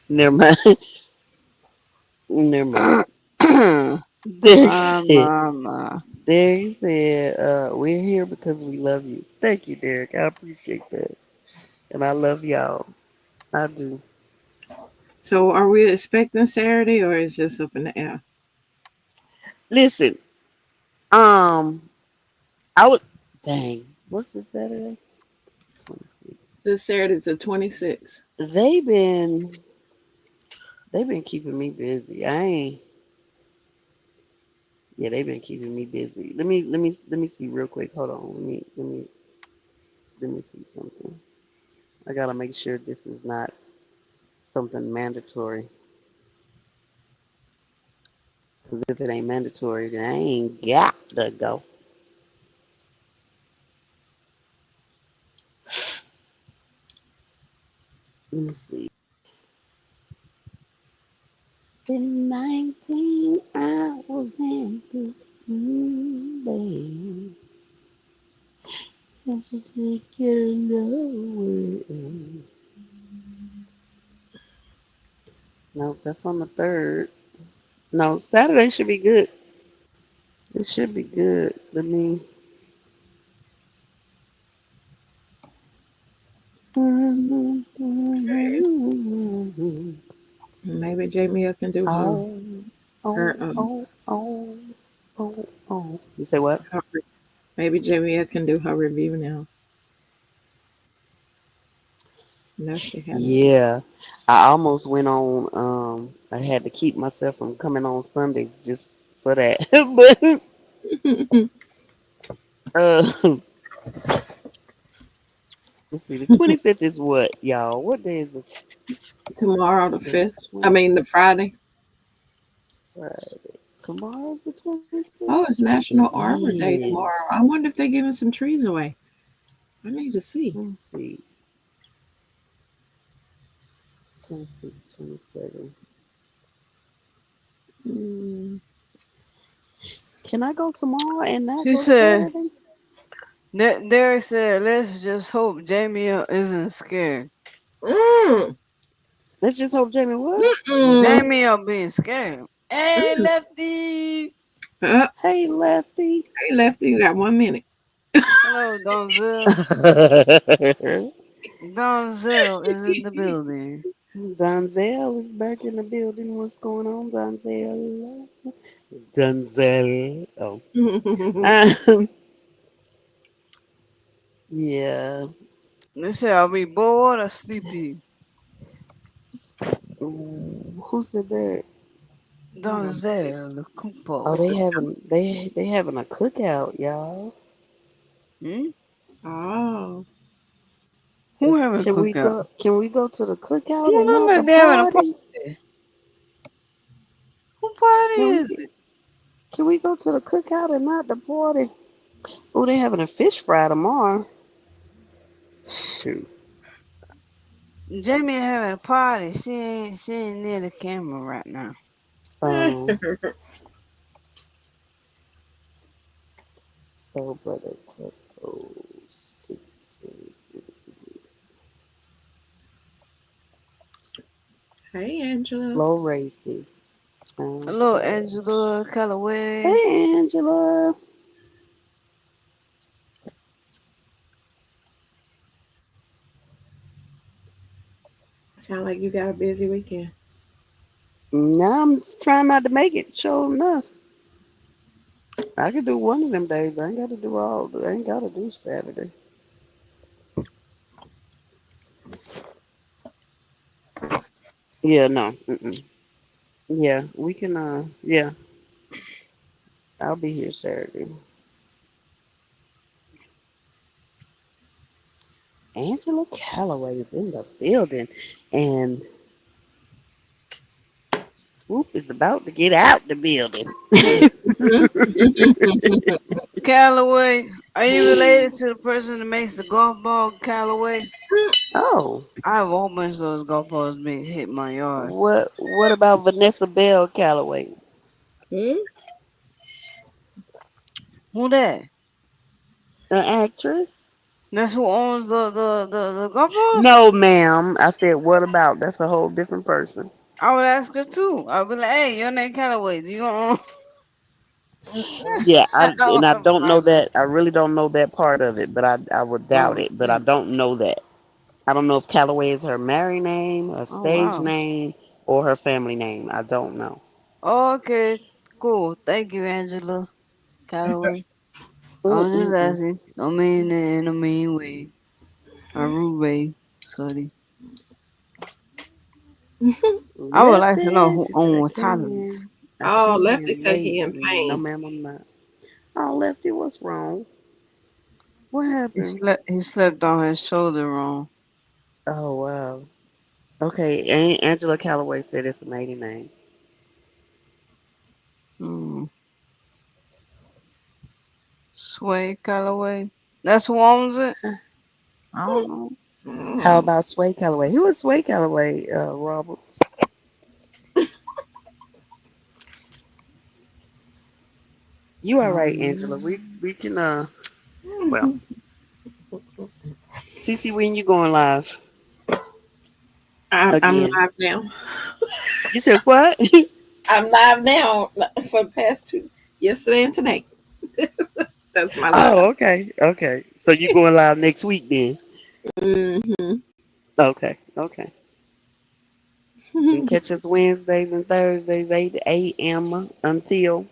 Never mind. Never mind. my, Derek said, my. Derek said, we're here because we love you. Thank you, Derek. I appreciate that. And I love y'all. I do. So, are we expecting Saturday, or is just up in the air? Listen, um, I would, dang, what's this Saturday? 26. This Saturday's the 26th. They've been, they've been keeping me busy. I ain't, yeah, they've been keeping me busy. Let me see real quick. Hold on. Let me see something. I gotta make sure this is not something mandatory. Cause if it ain't mandatory, then I ain't got to go. Let me see. Been 19 hours and 15 days since you take your love away. No, that's on the 3rd. No, Saturday should be good. It should be good. Let me. Maybe Jamie can do her Oh, her oh, oh, oh, oh, oh. You say what? her maybe Jamie can do her review now. No, she haven't. Yeah. I almost went on. I had to keep myself from coming on Sunday just for that. But uh, let's see. The 25th is what, y'all? What day is it? Tomorrow, the The 5th. I 20th. mean, the Friday. Friday. Tomorrow's the 25th. Oh, it's National Arbor Day Yeah. tomorrow. I wonder if they're giving some trees away. I need to see. Let me see. 26, 27. Mm, Can I go tomorrow and not She go said, Saturday? Derek said, let's just hope Jamie isn't scared. Mm. Let's just hope Jamie what? Jamie being scared. Hey, Lefty. Hey, Lefty. Hey, Lefty, you got 1 minute. Hello, Donzel. Donzel is in the building. Donzel is back in the building. What's going on, Donzel? Donzel. Oh. Yeah. They said, are we bored or sleepy? Who said that? Donzel, the Oh, Koopa. they having a cookout, y'all. Oh. Who having a Can we cookout? go? Can we go to the cookout Who and knows not the that they're having a party? party? Who party Can is we? it? Can we go to the cookout and not the party? Oh, they having a fish fry tomorrow. Shoot. Jamie having a party. She ain't near the camera right now. So, brother, Hey, Angela. slow races. Hello, Angela Calloway. Hey, Angela. Sound like you got a busy weekend. Now I'm trying not to make it. Sure enough. I could do one of them days. I ain't got to do all. I ain't got to do Saturday. Yeah, no. Yeah, we can. Yeah, I'll be here Saturday. Angela Calloway is in the building, and Swoop is about to get out the building. Calloway, are you related to the person that makes the golf ball, Calloway? Oh, I have a whole bunch of those golf balls being hit in my yard. what about Vanessa Bell Calloway? Who that? An actress? That's who owns the golf balls? No, ma'am. I said, what about? That's a whole different person. I would ask her too. I'd be like, hey, your name Calloway. Do you own? Yeah, I I'm don't know fine. that. I really don't know that part of it, but I would doubt Oh, it. But I don't know that. I don't know if Calloway is her married name, her oh stage wow. name, or her family name. I don't know. Okay, cool. Thank you, Angela Calloway. I was just Mm-mm-mm. asking. Don't mean it in a mean way. A rude way. Sorry. I would like to know Lefty, who she said, owns Tyler's. I Oh, came Lefty in said late. he in No, pain. ma'am, I'm not. Oh, Lefty, what's wrong? What happened? He slept on his shoulder wrong. Oh, wow. Okay, Angela Calloway said it's a maiden name. Sway Calloway. That's who owns it? I don't know. How about Sway Calloway? Who is Sway Calloway, Roberts? You all right, Angela? We can well, Cece, when you going live I'm again? live now. You said what? I'm live now for the past 2, yesterday and today. That's my Oh, live. okay. So you going live next week then? Mm-hmm. Okay. You can catch us Wednesdays and Thursdays, 8 a.m. until.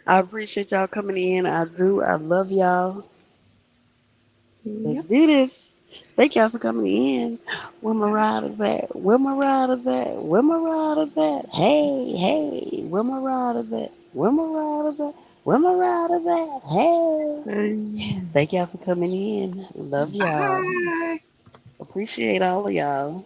I appreciate y'all coming in. I do. I love y'all. Let's Yep. do this. Thank y'all for coming in. Where my riders at? Where my riders at? Where my riders at? Hey, where my riders at? Where my riders at? Where my riders at? Hey. Thank y'all for coming in. Love y'all. Bye. Appreciate all of y'all.